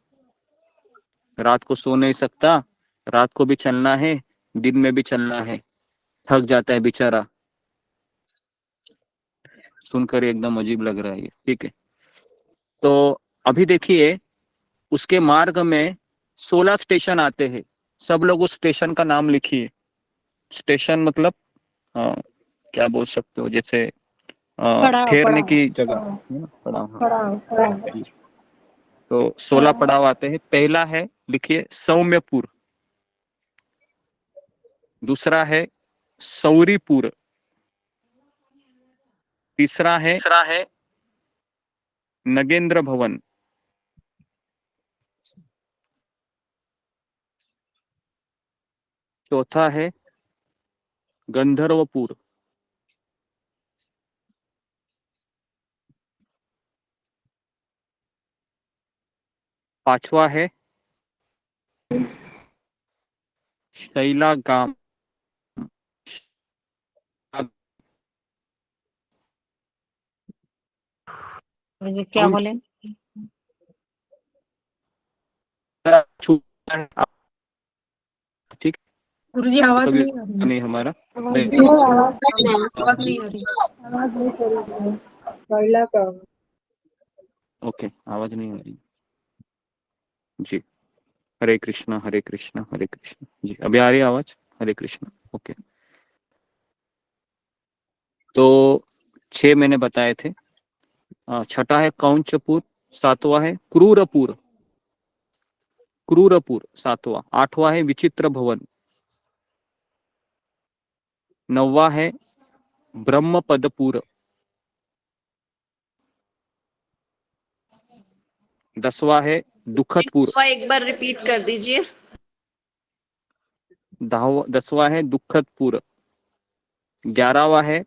रात को सो नहीं सकता, रात को भी चलना है, दिन में भी चलना है, थक जाता है बेचारा। सुनकर एकदम अजीब लग रहा है ये। ठीक है, तो अभी देखिए उसके मार्ग में 16 स्टेशन आते हैं। सब लोग उस स्टेशन का नाम लिखिए। स्टेशन मतलब क्या बोल सकते हो, जैसे ठहरने की जगह, पड़ाव। तो 16 पड़ाव आते हैं। पहला है, लिखिए, सौम्यपुर। दूसरा है सौरीपुर। तीसरा है नगेंद्र भवन। चौथा है गंधर्वपुर। पांचवा है शैलागाम। क्या बोले? ठीक, गुरुजी आवाज कभी नहीं आ रही। नहीं हमारा आवाज नहीं आ रही। ओके, आवाज नहीं आ रही जी। हरे कृष्णा हरे कृष्णा हरे कृष्णा। जी अभी आ रही है आवाज? हरे कृष्णा, ओके। तो 6 मैंने बताए थे। छठा है कौंचपुर। सातवां है क्रूरपुर। सातवां। आठवां है विचित्र भवन। 9वां है ब्रह्मपदपुर। 10वां है दुखदपुर। एक बार रिपीट कर दीजिए। 10वां है दुखदपुर। 11वां है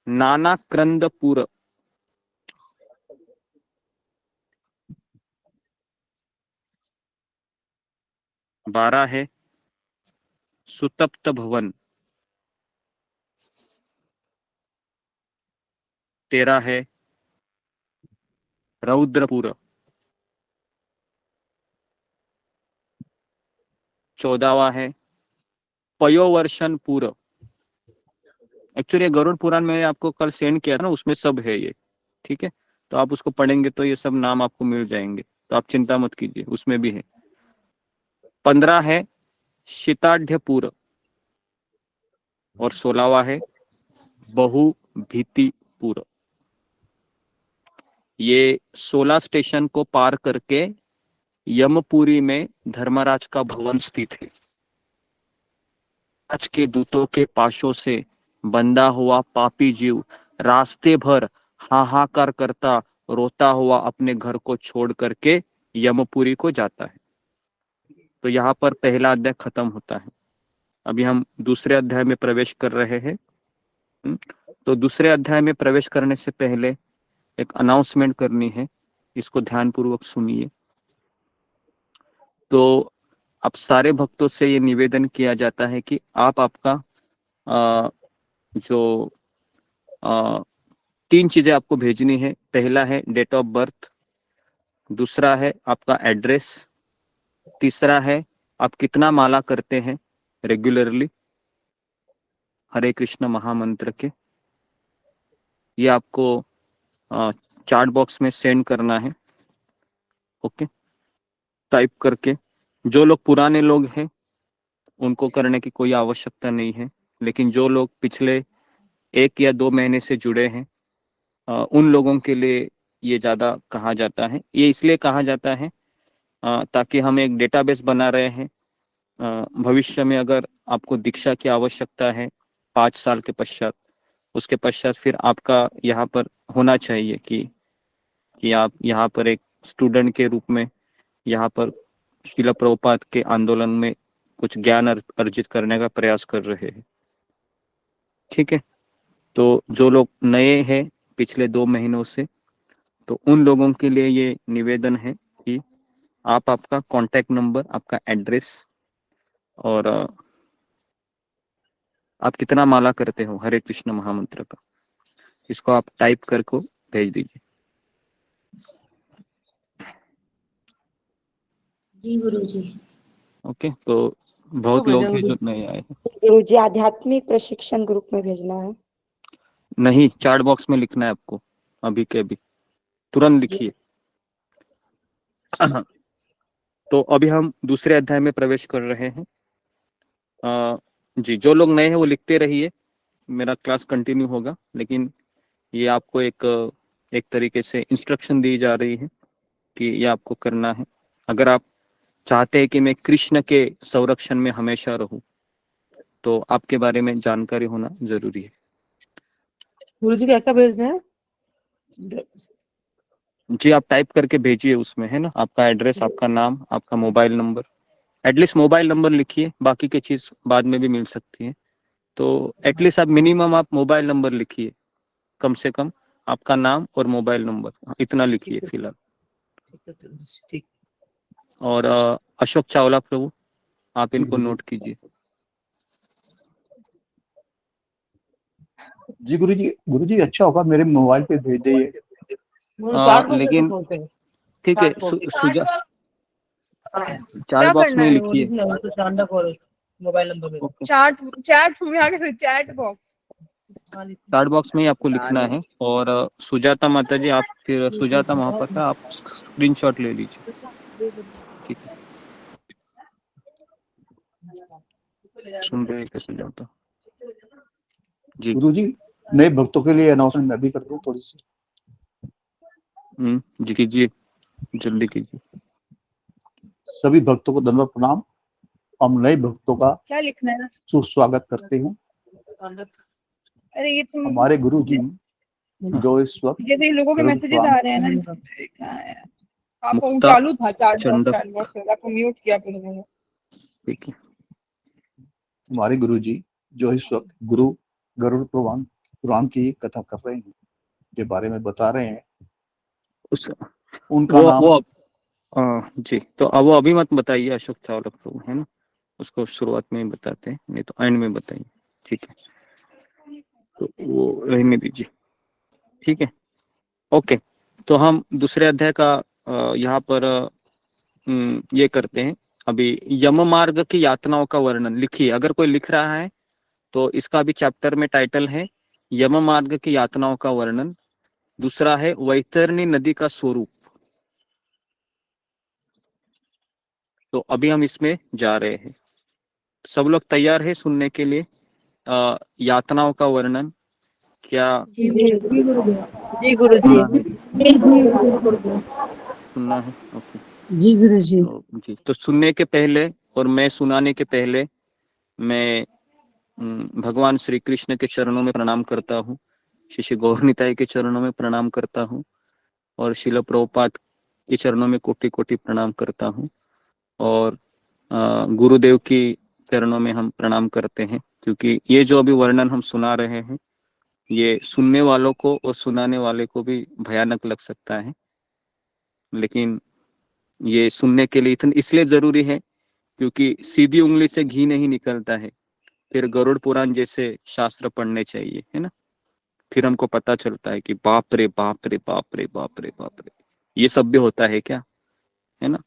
नानाक्रंदपुर। 12 है सुतप्त भवन। 13 है रौद्रपुर। 14वां है पयोवर्षनपुर। एक्चुअली गरुड़ पुराण में आपको कल सेंड किया था ना, उसमें सब है ये। ठीक है, तो आप उसको पढ़ेंगे तो ये सब नाम आपको मिल जाएंगे, तो आप चिंता मत कीजिए, उसमें भी है। 15 है शीताढ़्यपुर और 16वां है बहुभीतिपुर। ये 16 स्टेशन को पार करके यमपुरी में धर्मराज का भवन स्थित है। आज के दूतों के पाशों से बंधा हुआ पापी जीव रास्ते भर हाहाकार करता रोता हुआ अपने घर को छोड़ करके यमपुरी को जाता है। तो यहाँ पर पहला अध्याय खत्म होता है। अभी हम दूसरे अध्याय में प्रवेश कर रहे हैं। तो दूसरे अध्याय में प्रवेश करने से पहले एक अनाउंसमेंट करनी है, इसको ध्यानपूर्वक सुनिए। तो अब सारे भक्तों से ये निवेदन किया जाता है कि आप आपका जो 3 चीजें आपको भेजनी है। पहला है डेट ऑफ बर्थ, दूसरा है आपका एड्रेस, तीसरा है आप कितना माला करते हैं रेगुलरली हरे कृष्ण महामंत्र के। ये आपको चैट बॉक्स में सेंड करना है। ओके, टाइप करके। जो लोग पुराने लोग हैं उनको करने की कोई आवश्यकता नहीं है, लेकिन जो लोग पिछले 1 या 2 महीने से जुड़े हैं उन लोगों के लिए ये ज्यादा कहा जाता है। ये इसलिए कहा जाता है ताकि हम एक डेटाबेस बना रहे हैं। भविष्य में अगर आपको दीक्षा की आवश्यकता है 5 साल के पश्चात, उसके पश्चात फिर आपका यहाँ पर होना चाहिए कि आप यहाँ पर एक स्टूडेंट के रूप में यहाँ पर श्रील प्रभुपाद के आंदोलन में कुछ ज्ञान अर्जित करने का प्रयास कर रहे हैं। ठीक है, तो जो लोग नए हैं पिछले 2 महीनों से, तो उन लोगों के लिए ये निवेदन है कि आप आपका कॉन्टैक्ट नंबर, आपका एड्रेस और आप कितना माला करते हो हरे कृष्ण महामंत्र का, इसको आप टाइप करके भेज दीजिए। जी गुरुजी। ओके, तो बहुत लोग हैं जो नए आए हैं। गुरुजी आध्यात्मिक प्रशिक्षण ग्रुप में भेजना है। नहीं, चैट बॉक्स में लिखना है आपको, अभी के अभी तुरंत लिखिए। तो अभी हम दूसरे अध्याय में प्रवेश कर रहे हैं। जी, जो लोग नए हैं वो लिखते रहिए, मेरा क्लास कंटिन्यू होगा, लेकिन ये आपको एक तरीके से इंस्ट्रक्शन दी जा रही है कि ये आपको करना है। अगर आप चाहते हैं कि मैं कृष्ण के संरक्षण में हमेशा रहूं, तो आपके बारे में जानकारी होना जरूरी है। गुरुजी क्या क्या भेजना है? जी, आप टाइप करके भेजिए उसमें, है ना, आपका एड्रेस, आपका नाम, आपका mobile number. At least mobile number लिखिए, बाकी की चीज बाद में भी मिल सकती है। तो एटलीस्ट आप मिनिमम आप मोबाइल नंबर लिखिए, कम से कम आपका नाम और मोबाइल नंबर इतना लिखिए फिलहाल। ठीक। और अशोक चावला प्रभु, आप इनको नोट कीजिए। जी गुरुजी अच्छा होगा मेरे मोबाइल पे भेज दिए। लेकिन ठीक है, सुजा चार्ट बॉक्स में लिखिए मोबाइल नंबर में चैट चार्ट बॉक्स में ही आपको लिखना है। और सुजाता माता जी, आप फिर सुजाता महापात्रा, आप स्क्रीनशॉट ले लीजिए। ठीक है, सुन रहे हैं सुजाता जी। गुरुजी नए भक्तों के लिए अनाउंसमेंट मैं भी कर दूं थोड़ी सी। जी कीजिए, जल्दी कीजिए। सभी भक्तों को धन्यवाद प्रणाम। हम नए भक्तों का क्या लिखना है? सुस्वागत करते हैं। अरे ये तुम हमारे गुरु जी जो इस वक्त जैसे लोगों के मैसेजेस आ रहे हैं ना, आपको मुक्ता चालू था चैट चंडक। बॉक्स, आपको म्यूट किया फिर मैंने। ठीक है, हमारे गुरु जी जो इस वक्त गुरु गरुड़ पुराण की कथा कर रहे हैं, के बारे में बता रहे हैं। उनका नाम जी, तो अब वो अभी मत बताइए अशोक चावला प्रभु, है ना, उसको शुरुआत में ही बताते हैं, नहीं तो एंड में बताइए। ठीक है, तो वो रहने दीजिए। ठीक है, ओके। तो हम दूसरे अध्याय का यहाँ पर ये करते हैं। अभी यम मार्ग की यातनाओं का वर्णन लिखिए। अगर कोई लिख रहा है तो इसका भी चैप्टर में टाइटल है यम मार्ग की यातनाओं का वर्णन। दूसरा है वैतरणी नदी का स्वरूप। तो अभी हम इसमें जा रहे हैं। सब लोग तैयार है सुनने के लिए? यातनाओं का वर्णन क्या जी गुरुजी। सुनना है? ओके जी गुरुजी। जी, तो सुनने के पहले और मैं सुनाने के पहले मैं भगवान श्री कृष्ण के चरणों में प्रणाम करता हूँ, श्री गौर निताई के चरणों में प्रणाम करता हूँ और शिल प्रभुपाद के चरणों में कोटि कोटि प्रणाम करता हूँ और गुरुदेव की चरणों में हम प्रणाम करते हैं, क्योंकि ये जो अभी वर्णन हम सुना रहे हैं ये सुनने वालों को और सुनाने वाले को भी भयानक लग सकता है, लेकिन ये सुनने के लिए इतने इसलिए जरूरी है क्योंकि सीधी उंगली से घी नहीं निकलता है। फिर गरुड़ पुराण जैसे शास्त्र पढ़ने चाहिए, है ना, फिर हमको पता चलता है कि बाप रे बाप रे बाप रे बाप रे बाप रे, ये सब भी होता है क्या, है ना।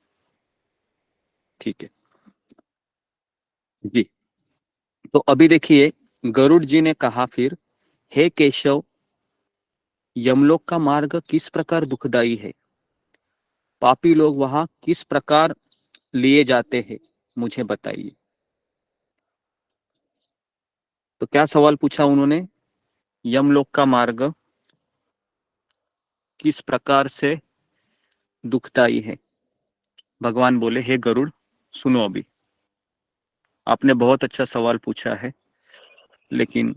ठीक है जी। तो अभी देखिए गरुड़ जी ने कहा फिर, हे केशव, यमलोक का मार्ग किस प्रकार दुखदाई है, पापी लोग वहां किस प्रकार लिए जाते हैं, मुझे बताइए। तो क्या सवाल पूछा उन्होंने, यमलोक का मार्ग किस प्रकार से दुखदाई है। भगवान बोले, हे गरुड़ सुनो, अभी आपने बहुत अच्छा सवाल पूछा है, लेकिन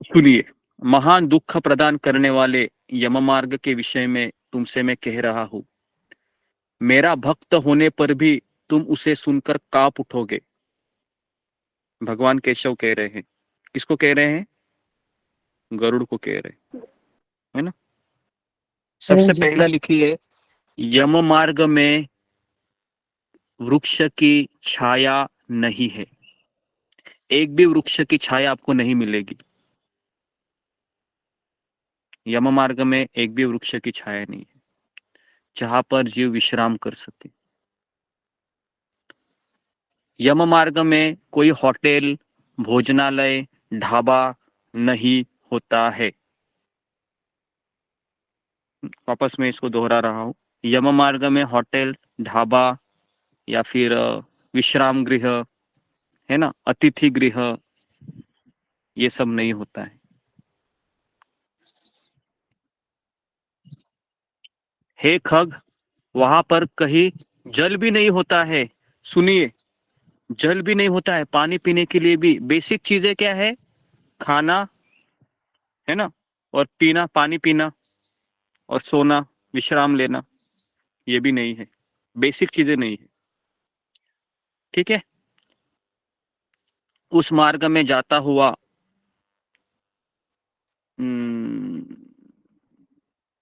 सुनिए। महान दुख प्रदान करने वाले यम मार्ग के विषय में तुमसे मैं कह रहा हूं, मेरा भक्त होने पर भी तुम उसे सुनकर कांप उठोगे। भगवान केशव कह रहे हैं, किसको कह रहे हैं, गरुड़ को कह रहे हैं, है ना। सबसे पहला लिखिए, यम मार्ग में वृक्ष की छाया नहीं है, एक भी वृक्ष की छाया आपको नहीं मिलेगी। यम मार्ग में एक भी वृक्ष की छाया नहीं है जहां पर जीव विश्राम कर सके। यम मार्ग में कोई होटल, भोजनालय, ढाबा नहीं होता है। वापस मैं इसको दोहरा रहा हूं, यम मार्ग में होटल, ढाबा या फिर विश्राम गृह, है ना, अतिथि गृह, ये सब नहीं होता है। हे खग, वहां पर कहीं जल भी नहीं होता है। सुनिए, जल भी नहीं होता है, पानी पीने के लिए भी बेसिक चीजें क्या है, खाना, है ना, और पीना, पानी पीना और सोना, विश्राम लेना, ये भी नहीं है, बेसिक चीजें नहीं है। ठीक है। उस मार्ग में जाता हुआ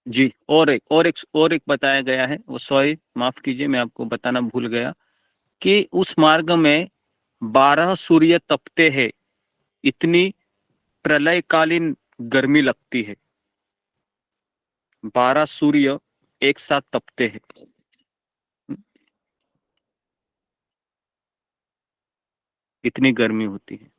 जी, और एक बताया गया है, वो सॉरी माफ कीजिए, मैं आपको बताना भूल गया कि उस मार्ग में 12 सूर्य तपते हैं, इतनी प्रलयकालीन गर्मी लगती है। 12 सूर्य एक साथ तपते हैं, इतनी गर्मी होती है।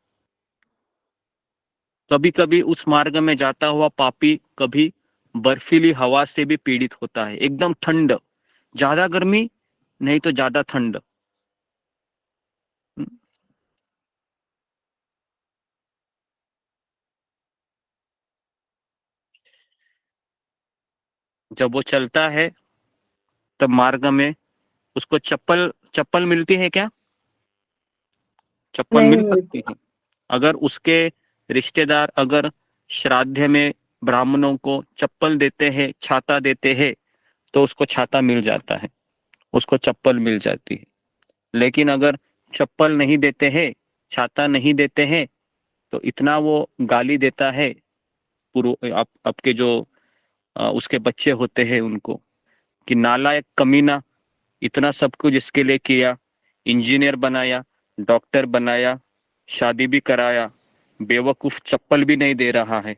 कभी कभी उस मार्ग में जाता हुआ पापी कभी बर्फीली हवा से भी पीड़ित होता है, एकदम ठंड, ज्यादा गर्मी नहीं तो ज्यादा ठंड। जब वो चलता है तब मार्ग में उसको चप्पल चप्पल मिलती है क्या, चप्पल नहीं मिल मिलती। सकती है। अगर उसके रिश्तेदार अगर श्राद्ध में ब्राह्मणों को चप्पल देते हैं, छाता देते हैं, तो उसको छाता मिल जाता है, उसको चप्पल मिल जाती है। लेकिन अगर चप्पल नहीं देते हैं, छाता नहीं देते हैं, तो इतना वो गाली देता है पूर्व आपके जो उसके बच्चे होते हैं उनको, कि नालायक कमीना, इतना सब कुछ इसके लिए किया, इंजीनियर बनाया, डॉक्टर बनाया, शादी भी कराया, बेवकूफ चप्पल भी नहीं दे रहा है।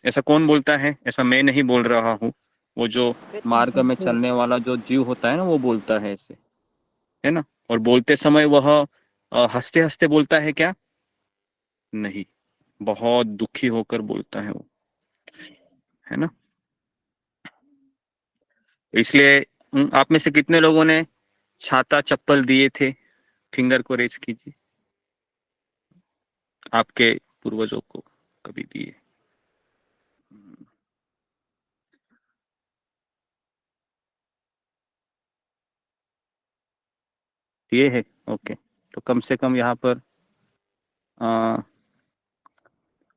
ऐसा कौन बोलता है, ऐसा मैं नहीं बोल रहा हूँ, वो जो मार्ग में चलने वाला जो जीव होता है ना, वो बोलता है ऐसे, है ना। और बोलते समय वह हंसते हंसते बोलता है क्या, नहीं, बहुत दुखी होकर बोलता है वो, है ना। इसलिए आप में से कितने लोगों ने छाता चप्पल दिए थे, फिंगर को रेज कीजिए, आपके पूर्वजों को कभी दिए। दिए है, ओके। तो कम से कम यहाँ पर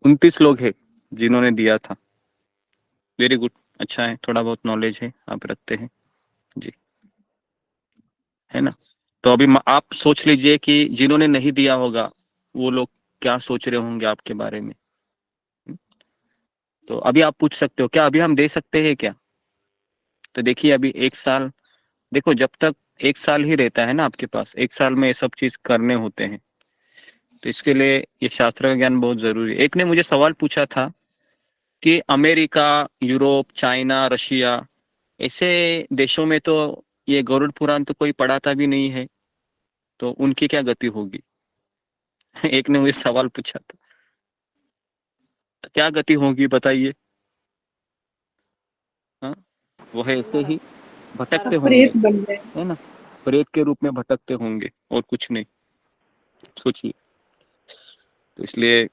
29 लोग हैं जिन्होंने दिया था। वेरी गुड, अच्छा है, थोड़ा बहुत नॉलेज है आप रखते हैं जी, है ना। तो अभी आप सोच लीजिए कि जिन्होंने नहीं दिया होगा वो लोग क्या सोच रहे होंगे आपके बारे में। तो अभी आप पूछ सकते हो क्या अभी हम दे सकते हैं क्या। तो देखिए अभी 1 साल, देखो जब तक 1 साल ही रहता है ना आपके पास, 1 साल में ये सब चीज करने होते हैं, तो इसके लिए ये शास्त्र का ज्ञान बहुत जरूरी है। एक ने मुझे सवाल पूछा था कि अमेरिका, यूरोप, चाइना, रशिया ऐसे देशों में तो ये गरुड़ पुराण तो कोई पढ़ाता भी नहीं है, तो उनकी क्या गति होगी। एक ने मुझे सवाल पूछा था, क्या गति होगी बताइए। हाँ, वो है ऐसे ही भटकते होंगे, प्रेत बन गए। है ना, प्रेत के रूप में भटकते होंगे और कुछ नहीं। सोचिए, तो इसलिए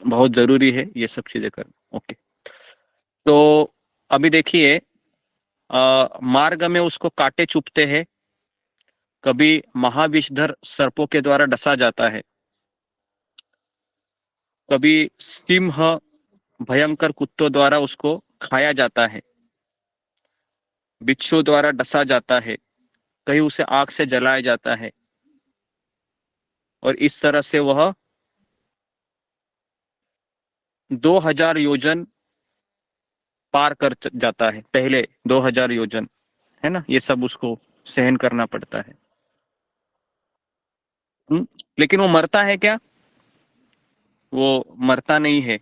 बहुत जरूरी है ये सब चीजें करना। ओके, तो अभी देखिए मार्ग में उसको कांटे चुभते हैं, कभी महाविषधर सर्पों के द्वारा डसा जाता है, कभी सिंह भयंकर कुत्तों द्वारा उसको खाया जाता है, बिच्छू द्वारा डसा जाता है, कहीं उसे आग से जलाया जाता है, और इस तरह से वह 2000 योजन पार कर जाता है। पहले 2000 योजन, है ना, ये सब उसको सहन करना पड़ता है। लेकिन वो मरता है क्या? वो मरता नहीं है।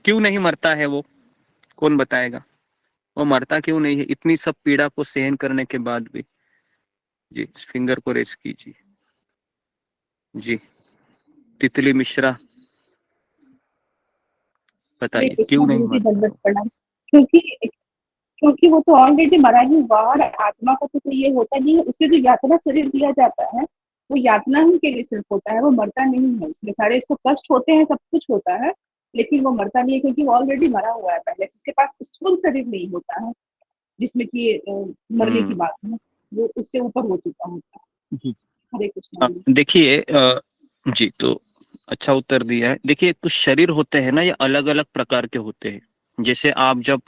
क्यों नहीं मरता है वो, कौन बताएगा? वो मरता क्यों नहीं है इतनी सब पीड़ा को सहन करने के बाद भी? जी, फिंगर को रेस कीजिए जी। तितली मिश्रा, हरे बताइए कृष्णा क्यों नहीं गुरु जी, मरता है दंडवत वो? प्रणाम। क्योंकि क्योंकि वो तो ऑलरेडी मरा ही हुआ, और आत्मा को तो ये होता नहीं है, उसे जो यातना शरीर दिया जाता है वो यातना ही के लिए सिर्फ होता है, वो मरता नहीं है। उसमें सारे इसको कष्ट होते हैं, सब कुछ होता है, लेकिन वो मरता नहीं है क्योंकि वो ऑलरेडी मरा हुआ है पहले से। उसके पास स्थूल शरीर नहीं होता है जिसमें कि मरने की बात है, वो उससे ऊपर हो चुका होता है। जी। हरे कृष्णा। देखिए जी, तो अच्छा उत्तर दिया है। देखिए कुछ शरीर होते हैं ना, ये अलग अलग प्रकार के होते हैं। जैसे आप जब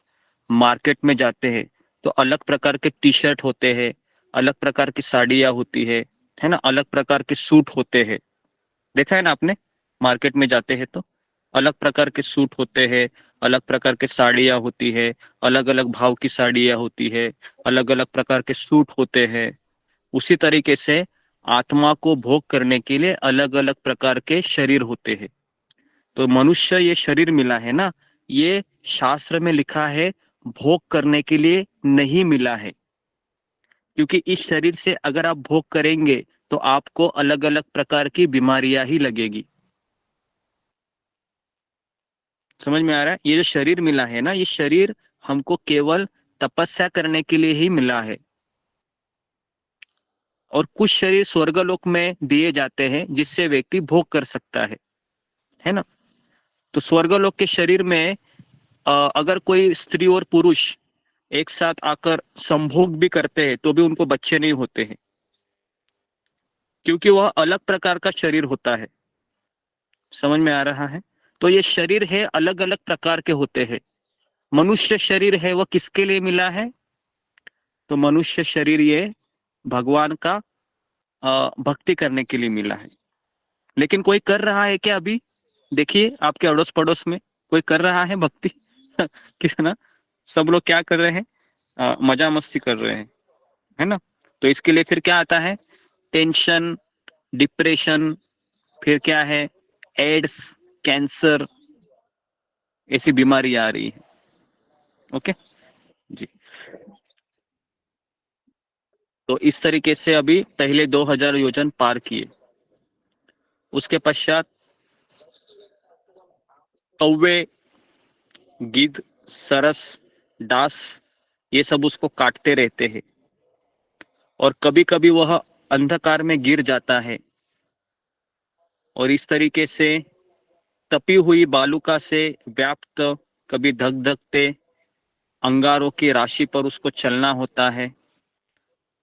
मार्केट में जाते हैं तो अलग प्रकार के टी शर्ट होते हैं, अलग प्रकार की साड़ियाँ होती है ना, अलग प्रकार के सूट होते हैं। देखा है ना आपने, मार्केट में जाते हैं तो अलग प्रकार के सूट होते हैं, अलग प्रकार के साड़ियाँ होती है, अलग अलग भाव की साड़ियाँ होती है, अलग अलग प्रकार के सूट होते हैं। उसी तरीके से आत्मा को भोग करने के लिए अलग अलग प्रकार के शरीर होते हैं। तो मनुष्य ये शरीर मिला है ना, ये शास्त्र में लिखा है भोग करने के लिए नहीं मिला है। क्योंकि इस शरीर से अगर आप भोग करेंगे तो आपको अलग अलग प्रकार की बीमारियां ही लगेगी। समझ में आ रहा है? ये जो शरीर मिला है ना, ये शरीर हमको केवल तपस्या करने के लिए ही मिला है। और कुछ शरीर स्वर्गलोक में दिए जाते हैं जिससे व्यक्ति भोग कर सकता है ना। तो स्वर्गलोक के शरीर में अगर कोई स्त्री और पुरुष एक साथ आकर संभोग भी करते हैं तो भी उनको बच्चे नहीं होते हैं, क्योंकि वह अलग प्रकार का शरीर होता है। समझ में आ रहा है? तो ये शरीर है अलग अलग प्रकार के होते हैं। मनुष्य शरीर है वह किसके लिए मिला है? तो मनुष्य शरीर ये भगवान का भक्ति करने के लिए मिला है। लेकिन कोई कर रहा है क्या अभी? देखिए आपके अड़ोस पड़ोस में कोई कर रहा है भक्ति? किस ना, सब लोग क्या कर रहे हैं? मजा मस्ती कर रहे हैं, है ना। तो इसके लिए फिर क्या आता है? टेंशन, डिप्रेशन, फिर क्या है? एड्स, कैंसर, ऐसी बीमारी आ रही है। ओके जी। तो इस तरीके से अभी पहले 2000 योजन पार किए। उसके पश्चात कौवे, गिद्ध, सरस, डास, ये सब उसको काटते रहते हैं, और कभी कभी वह अंधकार में गिर जाता है, और इस तरीके से तपी हुई बालुका से व्याप्त कभी धकधकते अंगारों की राशि पर उसको चलना होता है,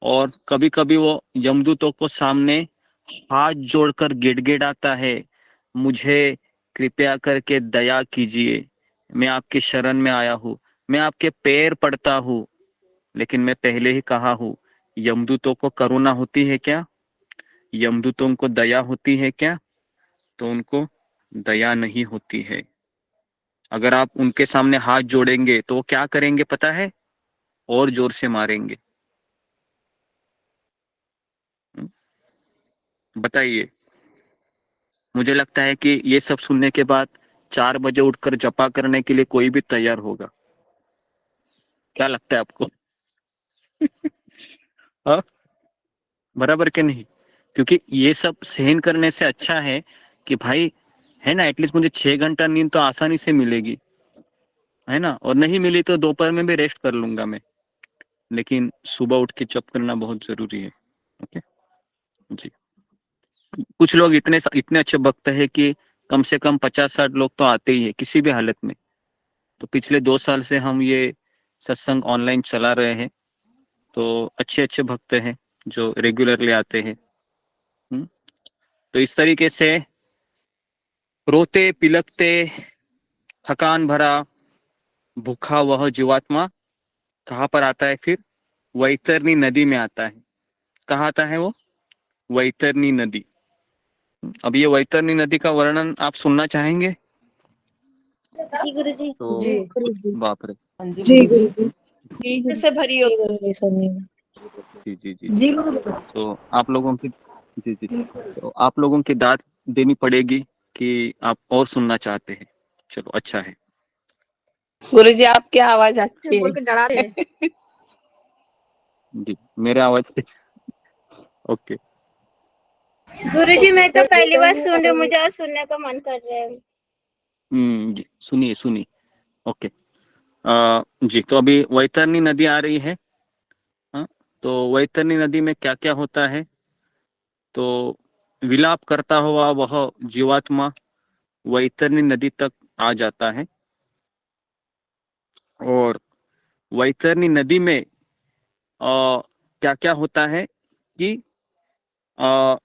और कभी कभी वो यमदूतों को सामने हाथ जोड़कर गिड़गिड़ाता है, मुझे कृपया करके दया कीजिए, मैं आपके शरण में आया हूँ, मैं आपके पैर पड़ता हूँ। लेकिन मैं पहले ही कहा हूँ, यमदूतों को करुणा होती है क्या? यमदूतों को दया होती है क्या? तो उनको दया नहीं होती है। अगर आप उनके सामने हाथ जोड़ेंगे तो वो क्या करेंगे पता है? और जोर से मारेंगे। बताइए। मुझे लगता है कि ये सब सुनने के बाद 4 बजे उठकर जपा करने के लिए कोई भी तैयार होगा। क्या लगता है आपको? हाँ, बराबर के नहीं? क्योंकि ये सब सहन करने से अच्छा है कि भाई, है ना, एटलीस्ट मुझे 6 घंटा नींद तो आसानी से मिलेगी, है ना, और नहीं मिली तो दोपहर में भी रेस्ट कर लूंगा मैं। लेकिन सुबह उठ के जप करना बहुत जरूरी है। ओके जी। कुछ लोग इतने अच्छे भक्त है कि कम से कम 50-60 लोग तो आते ही है किसी भी हालत में। तो पिछले 2 साल से हम ये सत्संग ऑनलाइन चला रहे हैं, तो अच्छे अच्छे भक्त हैं जो रेगुलरली आते हैं। तो इस तरीके से रोते पिलकते थकान भरा भूखा वह जीवात्मा कहाँ पर आता है फिर? वैतरणी नदी में आता है। कहाँ आता है वो? वैतरणी नदी। अब ये वैतरणी नदी का वर्णन आप सुनना चाहेंगे? जी गुरुजी। तो जी बाप रे। जी गुरुजी। जी से भरी हो गुरुजी सुनिए। जी जी जी जी। तो आप लोगों की, जी जी, तो आप लोगों की दाद देनी पड़ेगी कि आप और सुनना चाहते हैं। चलो अच्छा है। गुरुजी आपकी आवाज अच्छी है। जी, मेरे आवाज से ओके। गुरुजी मैं तो पहली बार सुन रही हूँ, मुझे और सुनने का मन कर रहा है। जी, सुनिए सुनिए। ओके। जी, तो अभी वैतरणी नदी आ रही है। हाँ, तो वैतरणी नदी में क्या क्या होता है? तो विलाप करता हुआ वह जीवात्मा वैतरणी नदी तक आ जाता है, और वैतरणी नदी में क्या क्या होता है कि अ,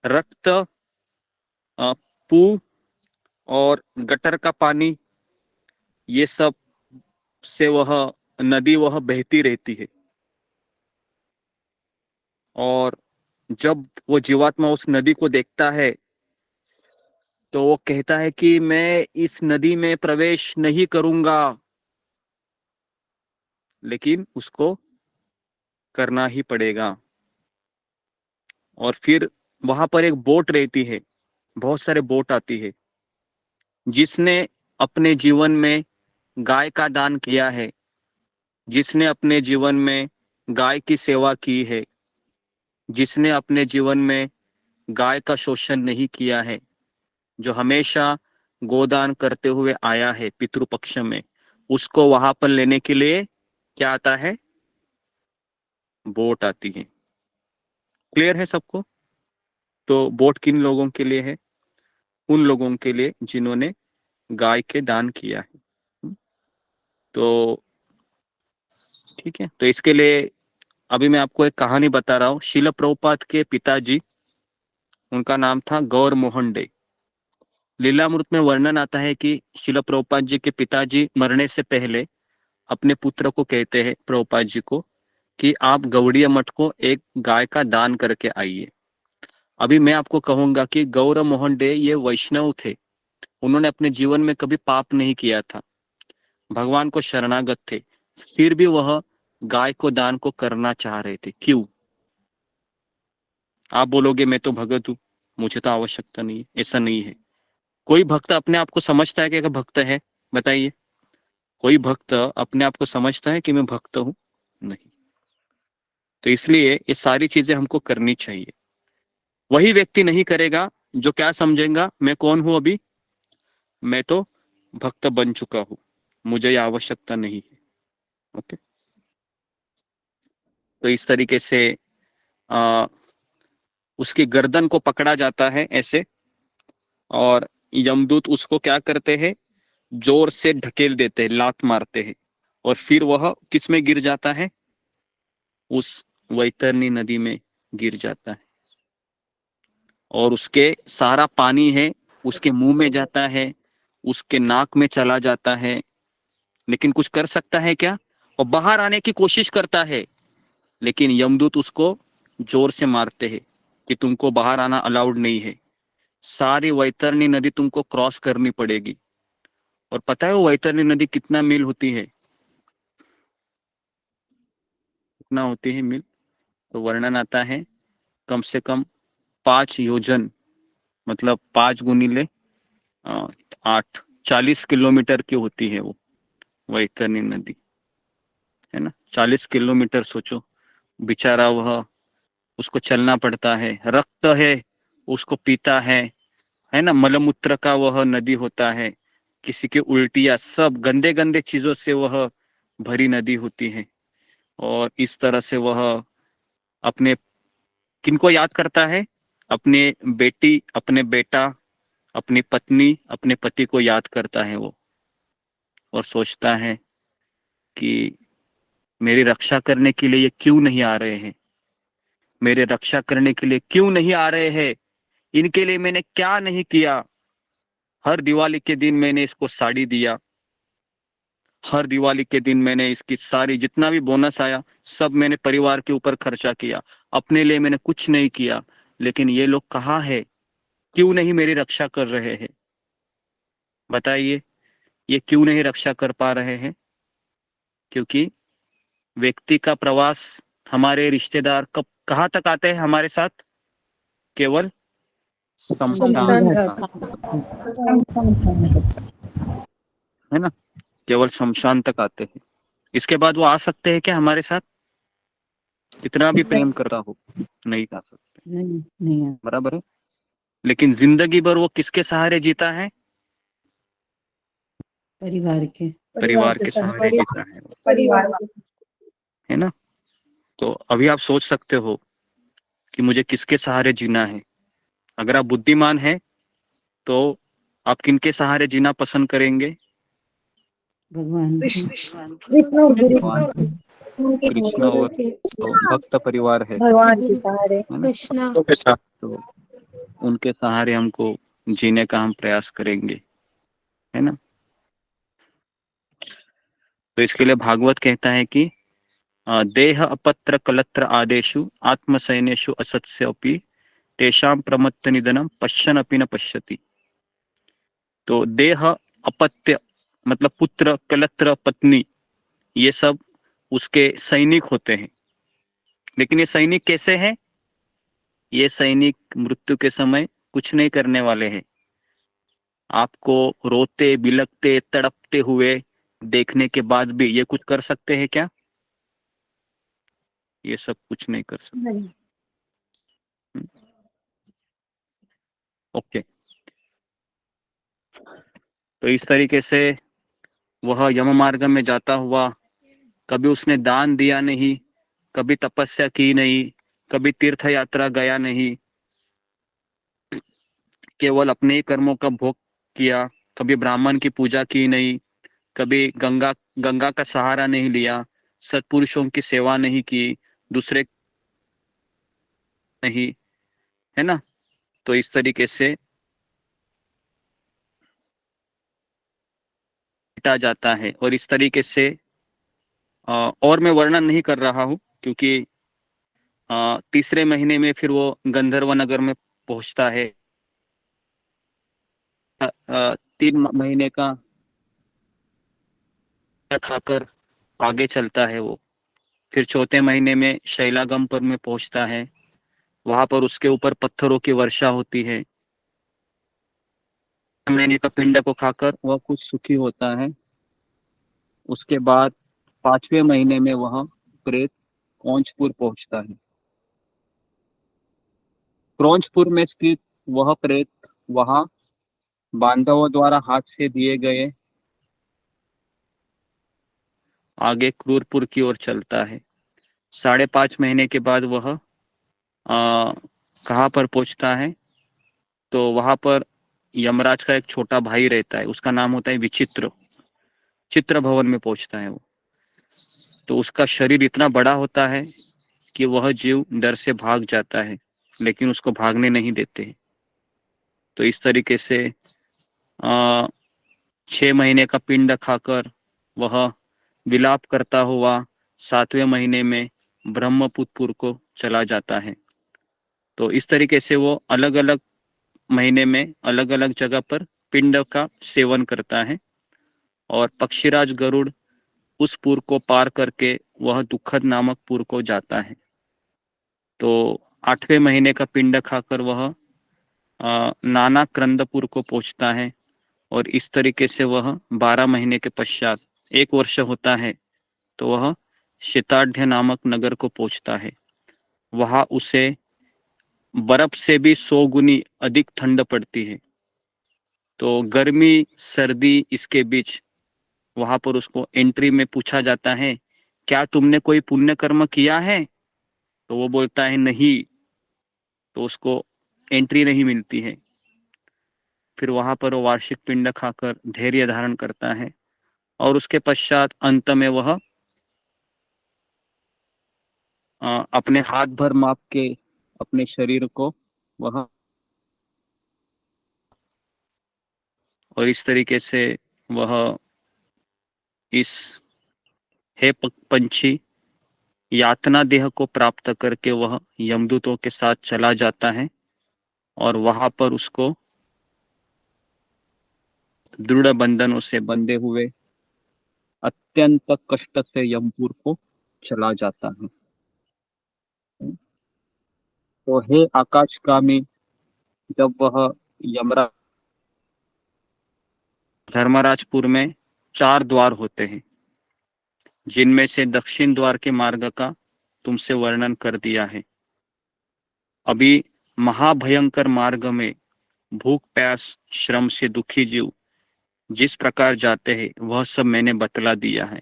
रक्त, पू और गटर का पानी, ये सब से वह नदी वह बहती रहती है। और जब वो जीवात्मा उस नदी को देखता है तो वो कहता है कि मैं इस नदी में प्रवेश नहीं करूंगा, लेकिन उसको करना ही पड़ेगा। और फिर वहां पर एक बोट रहती है, बहुत सारे बोट आती है। जिसने अपने जीवन में गाय का दान किया है, जिसने अपने जीवन में गाय की सेवा की है, जिसने अपने जीवन में गाय का शोषण नहीं किया है, जो हमेशा गोदान करते हुए आया है पितृपक्ष में, उसको वहां पर लेने के लिए क्या आता है? बोट आती है। क्लियर है सबको? तो बोट किन लोगों के लिए है? उन लोगों के लिए जिन्होंने गाय के दान किया है। तो ठीक है, तो इसके लिए अभी मैं आपको एक कहानी बता रहा हूँ। शिल प्रभुपाद के पिताजी, उनका नाम था गौर मोहन डे। लीलामृत में वर्णन आता है कि शिल प्रभुपाद जी के पिताजी मरने से पहले अपने पुत्र को कहते हैं, प्रभुपाद जी को, कि आप गौड़ीय मठ को एक गाय का दान करके आइए। अभी मैं आपको कहूंगा कि गौर मोहन डे ये वैष्णव थे। उन्होंने अपने जीवन में कभी पाप नहीं किया था, भगवान को शरणागत थे, फिर भी वह गाय को दान को करना चाह रहे थे। क्यों? आप बोलोगे मैं तो भगत हूँ, मुझे तो आवश्यकता नहीं है। ऐसा नहीं है। कोई भक्त अपने आप को समझता है कि अगर भक्त है? बताइए, कोई भक्त अपने आप को समझता है कि मैं भक्त हूँ? नहीं। तो इसलिए ये सारी चीजें हमको करनी चाहिए। वही व्यक्ति नहीं करेगा जो क्या समझेगा, मैं कौन हूं अभी, मैं तो भक्त बन चुका हूं, मुझे ये आवश्यकता नहीं है। ओके। तो इस तरीके से आ, उसकी गर्दन को पकड़ा जाता है ऐसे, और यमदूत उसको क्या करते हैं? जोर से ढकेल देते हैं, लात मारते हैं, और फिर वह किस में गिर जाता है? उस वैतरणी नदी में गिर जाता है। और उसके सारा पानी है उसके मुंह में जाता है, उसके नाक में चला जाता है, लेकिन कुछ कर सकता है क्या? और बाहर आने की कोशिश करता है, लेकिन यमदूत उसको जोर से मारते हैं कि तुमको बाहर आना अलाउड नहीं है, सारी वैतरणी नदी तुमको क्रॉस करनी पड़ेगी। और पता है वो वैतरणी नदी कितना मील होती है? कितना होती है मील? तो वर्णन आता है कम से कम 5 योजन, मतलब 5 गुणिले 8, 40 किलोमीटर की होती है वो वैतरणी नदी, है ना। 40 किलोमीटर सोचो, बेचारा वह, उसको चलना पड़ता है, रक्त है उसको पीता है ना, मलमूत्र का वह नदी होता है, किसी की उल्टियां, सब गंदे गंदे चीजों से वह भरी नदी होती है। और इस तरह से वह अपने किनको याद करता है? अपने बेटी, अपने बेटा, अपनी पत्नी, अपने पति को याद करता है वो, और सोचता है कि मेरी रक्षा करने के लिए ये क्यों नहीं आ रहे हैं, मेरे रक्षा करने के लिए क्यों नहीं आ रहे हैं, इनके लिए मैंने क्या नहीं किया। हर दिवाली के दिन मैंने इसको साड़ी दिया, हर दिवाली के दिन मैंने इसकी सारी जितना भी बोनस आया सब मैंने परिवार के ऊपर खर्चा किया, अपने लिए मैंने कुछ नहीं किया, लेकिन ये लोग कहाँ है, क्यों नहीं मेरी रक्षा कर रहे हैं? बताइए, ये क्यों नहीं रक्षा कर पा रहे हैं? क्योंकि व्यक्ति का प्रवास, हमारे रिश्तेदार कब कहाँ तक आते हैं हमारे साथ? केवल शमशान तक, है ना, केवल शमशान तक आते हैं। इसके बाद वो आ सकते हैं क्या हमारे साथ? कितना भी प्रेम करता हो नहीं आ सकते, नहीं बराबर है। लेकिन जिंदगी भर वो किसके सहारे जीता है? परिवार के सहारे जीता है, परिवार है ना। तो अभी आप सोच सकते हो कि मुझे किसके सहारे जीना है। अगर आप बुद्धिमान हैं तो आप किनके सहारे जीना पसंद करेंगे? भगवान भगवान, कृष्ण और तो भक्त परिवार है, भगवान के सहारे। है ना, भक्तों के साथ, तो उनके सहारे हमको जीने का हम प्रयास करेंगे, है ना। तो इसके लिए भागवत कहता है कि देह अपत्र कलत्र आदेशु आत्मसैनेषु असत्स्योपि तेषां प्रमत्त निधनम पश्यन् अपि न पश्यति। तो देह अपत्य मतलब पुत्र, कलत्र, पत्नी, ये सब उसके सैनिक होते हैं। लेकिन ये सैनिक कैसे हैं? ये सैनिक मृत्यु के समय कुछ नहीं करने वाले हैं। आपको रोते बिलखते तड़पते हुए देखने के बाद भी ये कुछ कर सकते हैं क्या? ये सब कुछ नहीं कर सकते। ओके, तो इस तरीके से वह यम मार्ग में जाता हुआ, कभी उसने दान दिया नहीं, कभी तपस्या की नहीं, कभी तीर्थ यात्रा गया नहीं, केवल अपने ही कर्मों का भोग किया, कभी ब्राह्मण की पूजा की नहीं, कभी गंगा का सहारा नहीं लिया, सत्पुरुषों की सेवा नहीं की, दूसरे नहीं, है ना। तो इस तरीके से मिटा जाता है। और इस तरीके से और मैं वर्णन नहीं कर रहा हूँ, क्योंकि तीसरे महीने में फिर वो गंधर्व नगर में पहुंचता है। 3 महीने का खाकर आगे चलता है वो। फिर चौथे महीने में शैलागमपुर में पहुंचता है, वहां पर उसके ऊपर पत्थरों की वर्षा होती है। महीने का पिंड को खाकर वह कुछ सुखी होता है। उसके बाद 5वें महीने में वह प्रेत क्रौंचपुर पहुंचता है। क्रौंचपुर में स्थित वह प्रेत वहां बांधवों द्वारा हाथ से दिए गए आगे क्रूरपुर की ओर चलता है। 5.5 महीने के बाद वह कहाँ पर पहुंचता है? तो वहां पर यमराज का एक छोटा भाई रहता है, उसका नाम होता है विचित्र। चित्र भवन में पहुंचता है वो। तो उसका शरीर इतना बड़ा होता है कि वह जीव डर से भाग जाता है। लेकिन उसको भागने नहीं देते हैं। तो इस तरीके से 6 महीने का पिंड खाकर वह विलाप करता हुआ 7वें महीने में ब्रह्मपुत्र को चला जाता है। तो इस तरीके से वो अलग अलग महीने में अलग अलग जगह पर पिंड का सेवन करता है और पक्षीराज गरुड़ उस पुर को पार करके वह दुखद नामक पुर को जाता है। तो 8वें महीने का पिंड खाकर वह नाना क्रंदपुर को पहुंचता है और इस तरीके से वह 12 महीने के पश्चात 1 वर्ष होता है तो वह शिताढ़ नामक नगर को पहुंचता है। वहां उसे बर्फ से भी 100 गुनी अधिक ठंड पड़ती है। तो गर्मी सर्दी इसके बीच वहां पर उसको एंट्री में पूछा जाता है, क्या तुमने कोई पुण्य कर्म किया है? तो वो बोलता है नहीं, तो उसको एंट्री नहीं मिलती है। फिर वहां पर वो वार्षिक पिंड खाकर धैर्य धारण करता है और उसके पश्चात अंत में वह अपने हाथ भर माप के अपने शरीर को वह और इस तरीके से वह इस हे पंछी यातना देह को प्राप्त करके वह यमदूतों के साथ चला जाता है और वहां पर उसको दृढ़ बंधनों से बंधे हुए अत्यंत कष्ट से यमपुर को चला जाता है। तो हे आकाशगामी, जब वह यमराज धर्मराजपुर में 4 द्वार होते हैं जिनमें से दक्षिण द्वार के मार्ग का तुमसे वर्णन कर दिया है। अभी महाभयंकर मार्ग में भूख प्यास श्रम से दुखी जीव जिस प्रकार जाते हैं वह सब मैंने बतला दिया है।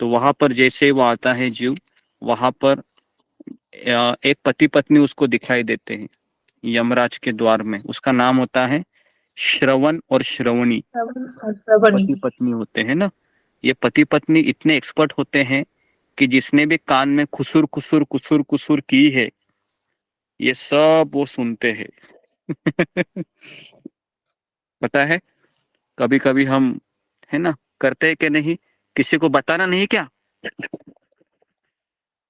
तो वहां पर जैसे वो आता है जीव, वहां पर एक पति पत्नी उसको दिखाई देते हैं यमराज के द्वार में। उसका नाम होता है श्रवण और श्रवणी। पति पत्नी होते हैं ना, ये पति पत्नी इतने एक्सपर्ट होते हैं कि जिसने भी कान में खुसुर खुसुर खुसुर खुसुर की है ये सब वो सुनते हैं। पता है, कभी कभी हम है ना करते हैं कि नहीं, किसी को बताना नहीं क्या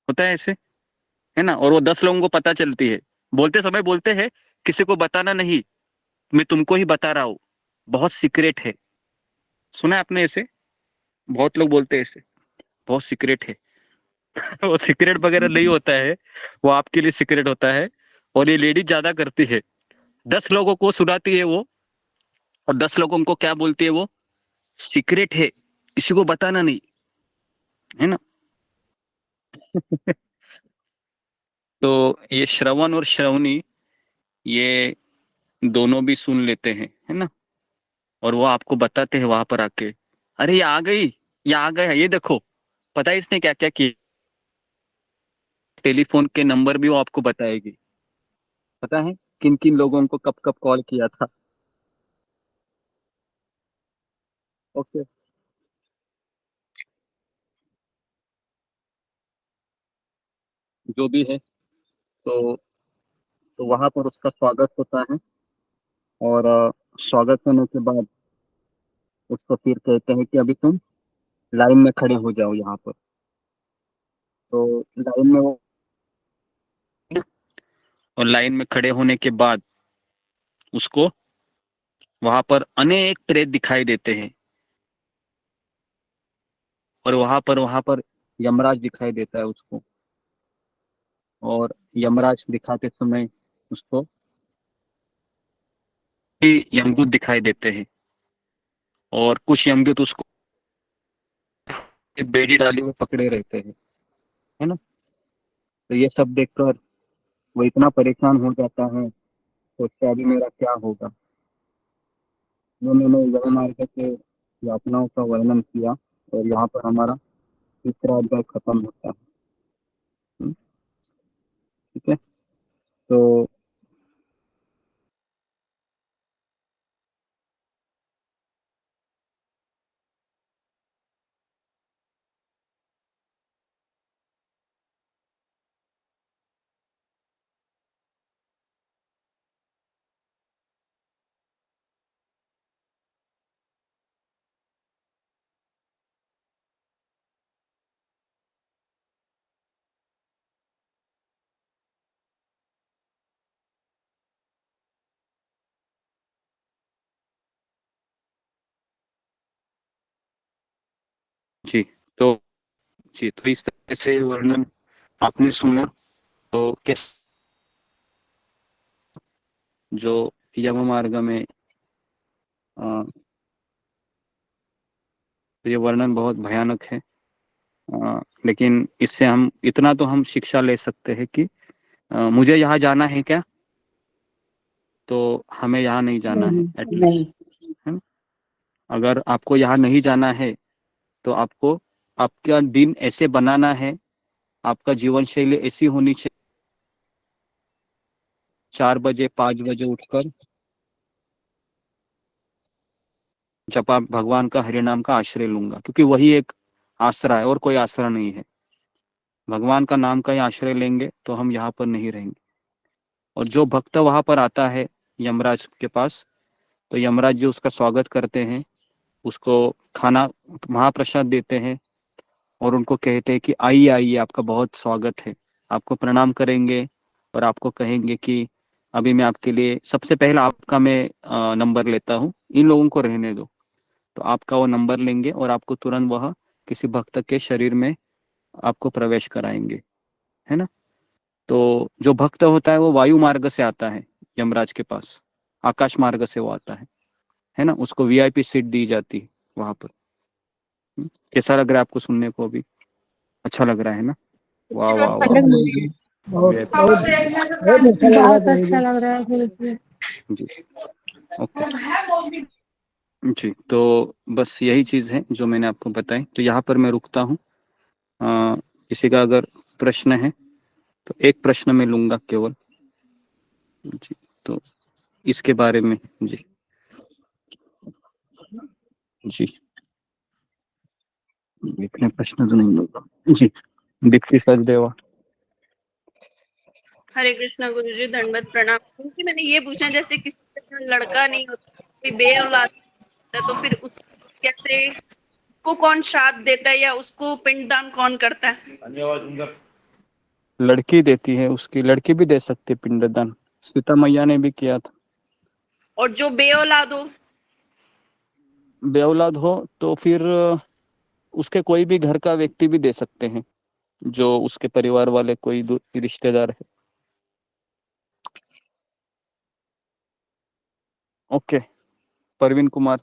होता है ऐसे, है ना, और वो 10 लोगों को पता चलती है। बोलते समय बोलते हैं किसी को बताना नहीं, मैं तुमको ही बता रहा हूँ, बहुत सीक्रेट है। सुना है आपने ऐसे? बहुत लोग बोलते हैं ऐसे, बहुत सीक्रेट है। वो सीक्रेट वगैरह नहीं होता है, वो आपके लिए सीक्रेट होता है। और ये लेडीज ज्यादा करती है, 10 लोगों को सुनाती है वो, और 10 लोगों को क्या बोलती है वो, सीक्रेट है, किसी को बताना नहीं, है ना। तो ये श्रवण और श्रवणी ये दोनों भी सुन लेते हैं, है ना, और वो आपको बताते हैं वहां पर आके, अरे ये आ गई, ये आ गया, ये देखो, पता है इसने क्या क्या किया। टेलीफोन के नंबर भी वो आपको बताएगी, पता है किन किन लोगों को कब कब कॉल किया था। ओके, जो भी है, तो वहां पर उसका स्वागत होता है और स्वागत होने के बाद उसको फिर कहते हैं कि अभी तुम लाइन में खड़े हो जाओ यहाँ पर। तो लाइन में वो, और लाइन में खड़े होने के बाद उसको वहां पर अनेक प्रेत दिखाई देते हैं और वहां पर यमराज दिखाई देता है उसको। और यमराज दिखाते समय उसको भी यमदूत दिखाई देते हैं और कुछ यमदूत उसको बेड़ी डाली हुए पकड़े रहते हैं, है ना। तो ये सब देखकर वो इतना परेशान हो जाता है, सोचता है अभी मेरा क्या होगा। उन्होंने यम मार्ग के यातनाओं का वर्णन किया और यहाँ पर हमारा तीसरा अध्याय खत्म होता है। ठीक है, तो जी, तो इस तरह से वर्णन आपने सुना। तो कैसे जो यम मार्ग में ये वर्णन बहुत भयानक है, लेकिन इससे हम इतना तो हम शिक्षा ले सकते हैं कि मुझे यहाँ जाना है क्या, तो हमें यहाँ नहीं जाना है एटलीस्ट, है ना। अगर आपको यहाँ नहीं जाना है तो आपको आपका दिन ऐसे बनाना है, आपका जीवन शैली ऐसी होनी चाहिए, 4 बजे 5 बजे उठकर जब आप भगवान का हरि नाम का आश्रय लूंगा, क्योंकि वही एक आसरा है और कोई आसरा नहीं है। भगवान का नाम का ही आश्रय लेंगे तो हम यहाँ पर नहीं रहेंगे। और जो भक्त वहां पर आता है यमराज के पास, तो यमराज जी उसका स्वागत करते हैं, उसको खाना महाप्रसाद देते हैं और उनको कहते हैं कि आइए आइए, आपका बहुत स्वागत है। आपको प्रणाम करेंगे और आपको कहेंगे कि अभी मैं आपके लिए सबसे पहला आपका मैं नंबर लेता हूँ, इन लोगों को रहने दो। तो आपका वो नंबर लेंगे और आपको तुरंत वह किसी भक्त के शरीर में आपको प्रवेश कराएंगे, है ना। तो जो भक्त होता है वो वायु मार्ग से आता है यमराज के पास, आकाश मार्ग से वो आता है ना। उसको वीआईपी सीट दी जाती है वहां पर। कैसा लग रहा है आपको सुनने को? अभी अच्छा लग रहा है ना? वाह वाह वाह, बहुत अच्छा लग रहा है जी। ओके जी, तो बस यही चीज है जो मैंने आपको बताई। तो यहाँ पर मैं रुकता हूँ। किसी का अगर प्रश्न है तो एक प्रश्न मैं लूंगा केवल जी, तो इसके बारे में जी जी इतने प्रश्न तो नहीं लूंगा जी। दीप्ति सचदेवा। हरे कृष्णा गुरुजी, दंडवत प्रणाम। क्योंकि मैंने ये पूछना, जैसे किसी के पास लड़का नहीं होता, कोई बे औलाद होता है, तो फिर उसको कैसे, को कौन श्राद्ध देता है या उसको पिंडदान कौन करता है? लड़की देती है, उसकी लड़की भी दे सकती है पिंडदान, सीता मैया ने भी किया था। और जो बे औलाद हो? बे औलाद हो तो फिर उसके कोई भी घर का व्यक्ति भी दे सकते हैं, जो उसके परिवार वाले कोई रिश्तेदार है। ओके, परवीन कुमार।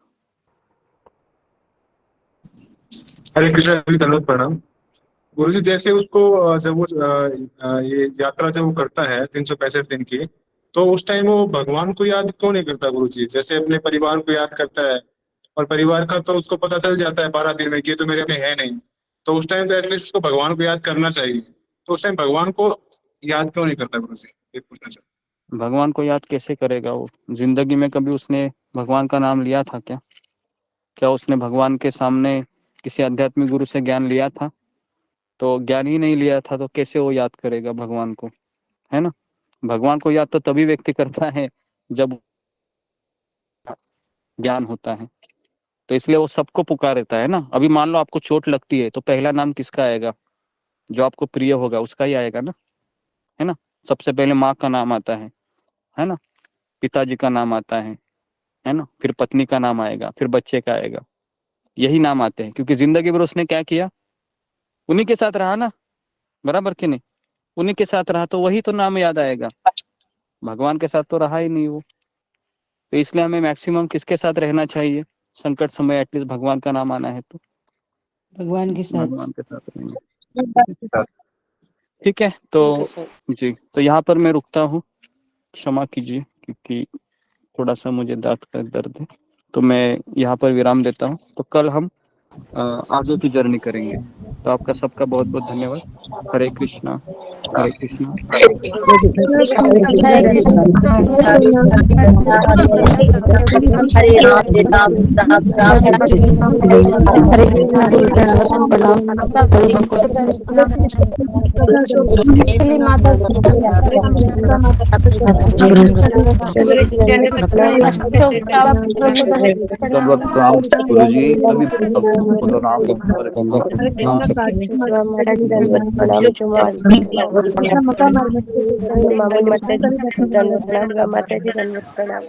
हरे कृष्ण जी, धन्यवाद प्रणाम। गुरु जी, जैसे उसको जब वो ये यात्रा जब वो करता है 365 दिन की, तो उस टाइम वो भगवान को याद क्यों नहीं करता गुरु जी? जैसे अपने परिवार को याद करता है, और परिवार का तो उसको पता चल जाता है 12 दिन में कि ये तो मेरे में है नहीं, तो उस टाइम तो एटलीस्ट उसको भगवान को याद करना चाहिए। तो उस टाइम भगवान को याद क्यों नहीं करता गुरु जी, ये पूछना चाहिए। भगवान को याद कैसे करेगा वो? जिंदगी में कभी उसने भगवान का नाम लिया था क्या? क्या उसने भगवान के सामने किसी आध्यात्मिक गुरु से ज्ञान लिया था? तो ज्ञान ही नहीं लिया था तो कैसे वो याद करेगा भगवान को, है ना। भगवान को याद तो तभी व्यक्ति करता है जब ज्ञान होता है, तो इसलिए वो सबको पुकारता है ना। अभी मान लो आपको चोट लगती है तो पहला नाम किसका आएगा? जो आपको प्रिय होगा उसका ही आएगा ना, है ना। सबसे पहले माँ का नाम आता है ना, पिताजी का नाम आता है ना, फिर पत्नी का नाम आएगा, फिर बच्चे का आएगा, यही नाम आते हैं। क्योंकि जिंदगी भर उसने क्या किया? उन्हीं के साथ रहा ना, बराबर कि नहीं? उन्हीं के साथ रहा तो वही तो नाम याद आएगा। भगवान के साथ तो रहा ही नहीं वो। तो इसलिए हमें मैक्सिमम किसके साथ रहना चाहिए? संकट समय एटलीस्ट भगवान का नाम आना है तो भगवान के साथ रहेंगे। ठीक है, तो जी, तो यहाँ पर मैं रुकता हूँ, क्षमा कीजिए क्योंकि थोड़ा सा मुझे दांत का दर्द है, तो मैं यहाँ पर विराम देता हूँ। तो कल हम आगे की जर्नी करेंगे। तो आपका सबका बहुत बहुत धन्यवाद। हरे कृष्णा, हरे कृष्णा। धन्यवाद प्रणाम गुरु जी। तभी नाम प्रणाम चुमार मामून माता जी दंडवत प्रणाम गा माता जी दंडवत प्रणाम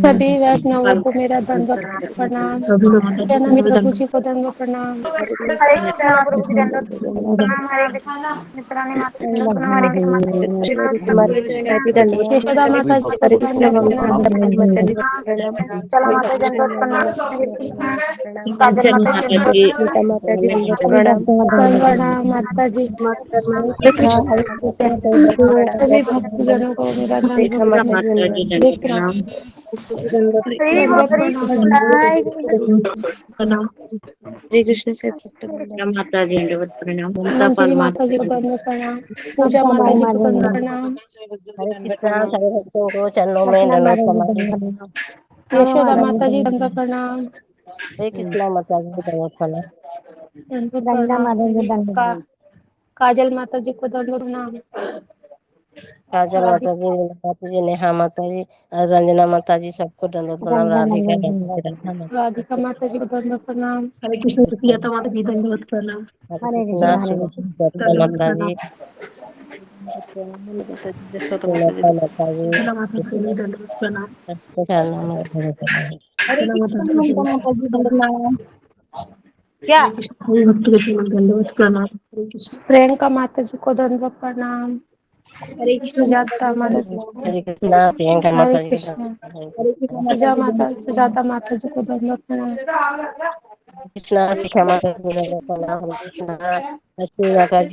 सभी वैष्णवों को मेरा दंडवत प्रणाम। जन्म प्रभु जी को दंडवत प्रणाम। हरे हरे कृष्णा गुरु जी दंडवत प्रणाम। हरे कृष्णा मित्रानी माता जी दंडवत प्रणाम। हरे कृष्णा माता जी दंडवत यशोदा माता जी हरे को कृष्ण दंडवत भगवान प्रणाम। माता जी प्रणाम चला हरे माता जी कृष्ण दंडवत प्रणाम। हरे कृष्णा काजल माता जी दंडवत सीता माता जी दंडवत प्रणाम प्रणाम माता जी। हरे कृष्ण सभी भक्तजनों को मेरा रेखा दंडवत माता जी प्रणाम। श्री दंडवत गौरी प्रणाम। निताय हरे कृष्ण से भक्त मंजरी माता जी को दंडवत प्रणाम। पूजा माता जी को दंडवत प्रणाम। हरे कृष्णा सारे भक्तों को चरणों में दंडवत प्रणाम। यशोदा माता जी दंडवत प्रणाम। हरे कृष्णा माता जी दंडवत प्रणाम। दंडवत प्रणाम। काजल माता जी को दंडवत प्रणाम। काजल माता जी नेहा माता जी रंजना माता जी सबको दंडवत प्रणाम। राधिका माता जी राधा माता राधिका माता जी को दंडवत प्रणाम। हरे कृष्ण सुप्रियता माता जी दंडवत प्रणाम। हरे कृष्णा सुभद्रा माता जी सुलता माता जी शीतला माता जी दंडवत प्रणाम। सबको चरणों में दंडवत प्रणाम। हरे शीतला माता कृष्णा जी ममता माता जी दंडवत प्रणाम। क्या हरे कृष्ण सभी भक्त के चरण दंडवत प्रणाम। हरे कृष्ण प्रियंका माता जी को दंडवत प्रणाम। हरे कृष्णा माता सुजाता जी माता दंडवत जी को हरे कृष्णा प्रियंका हरे माता जी कृष्ण। हरे कृष्णा माता जी दंडवत सुजाता माता जी को दंडवत प्रणाम। कृष्णा शिक्षा माता जी दंडवत प्रणाम। हरे कृष्णा लक्ष्मी माता जी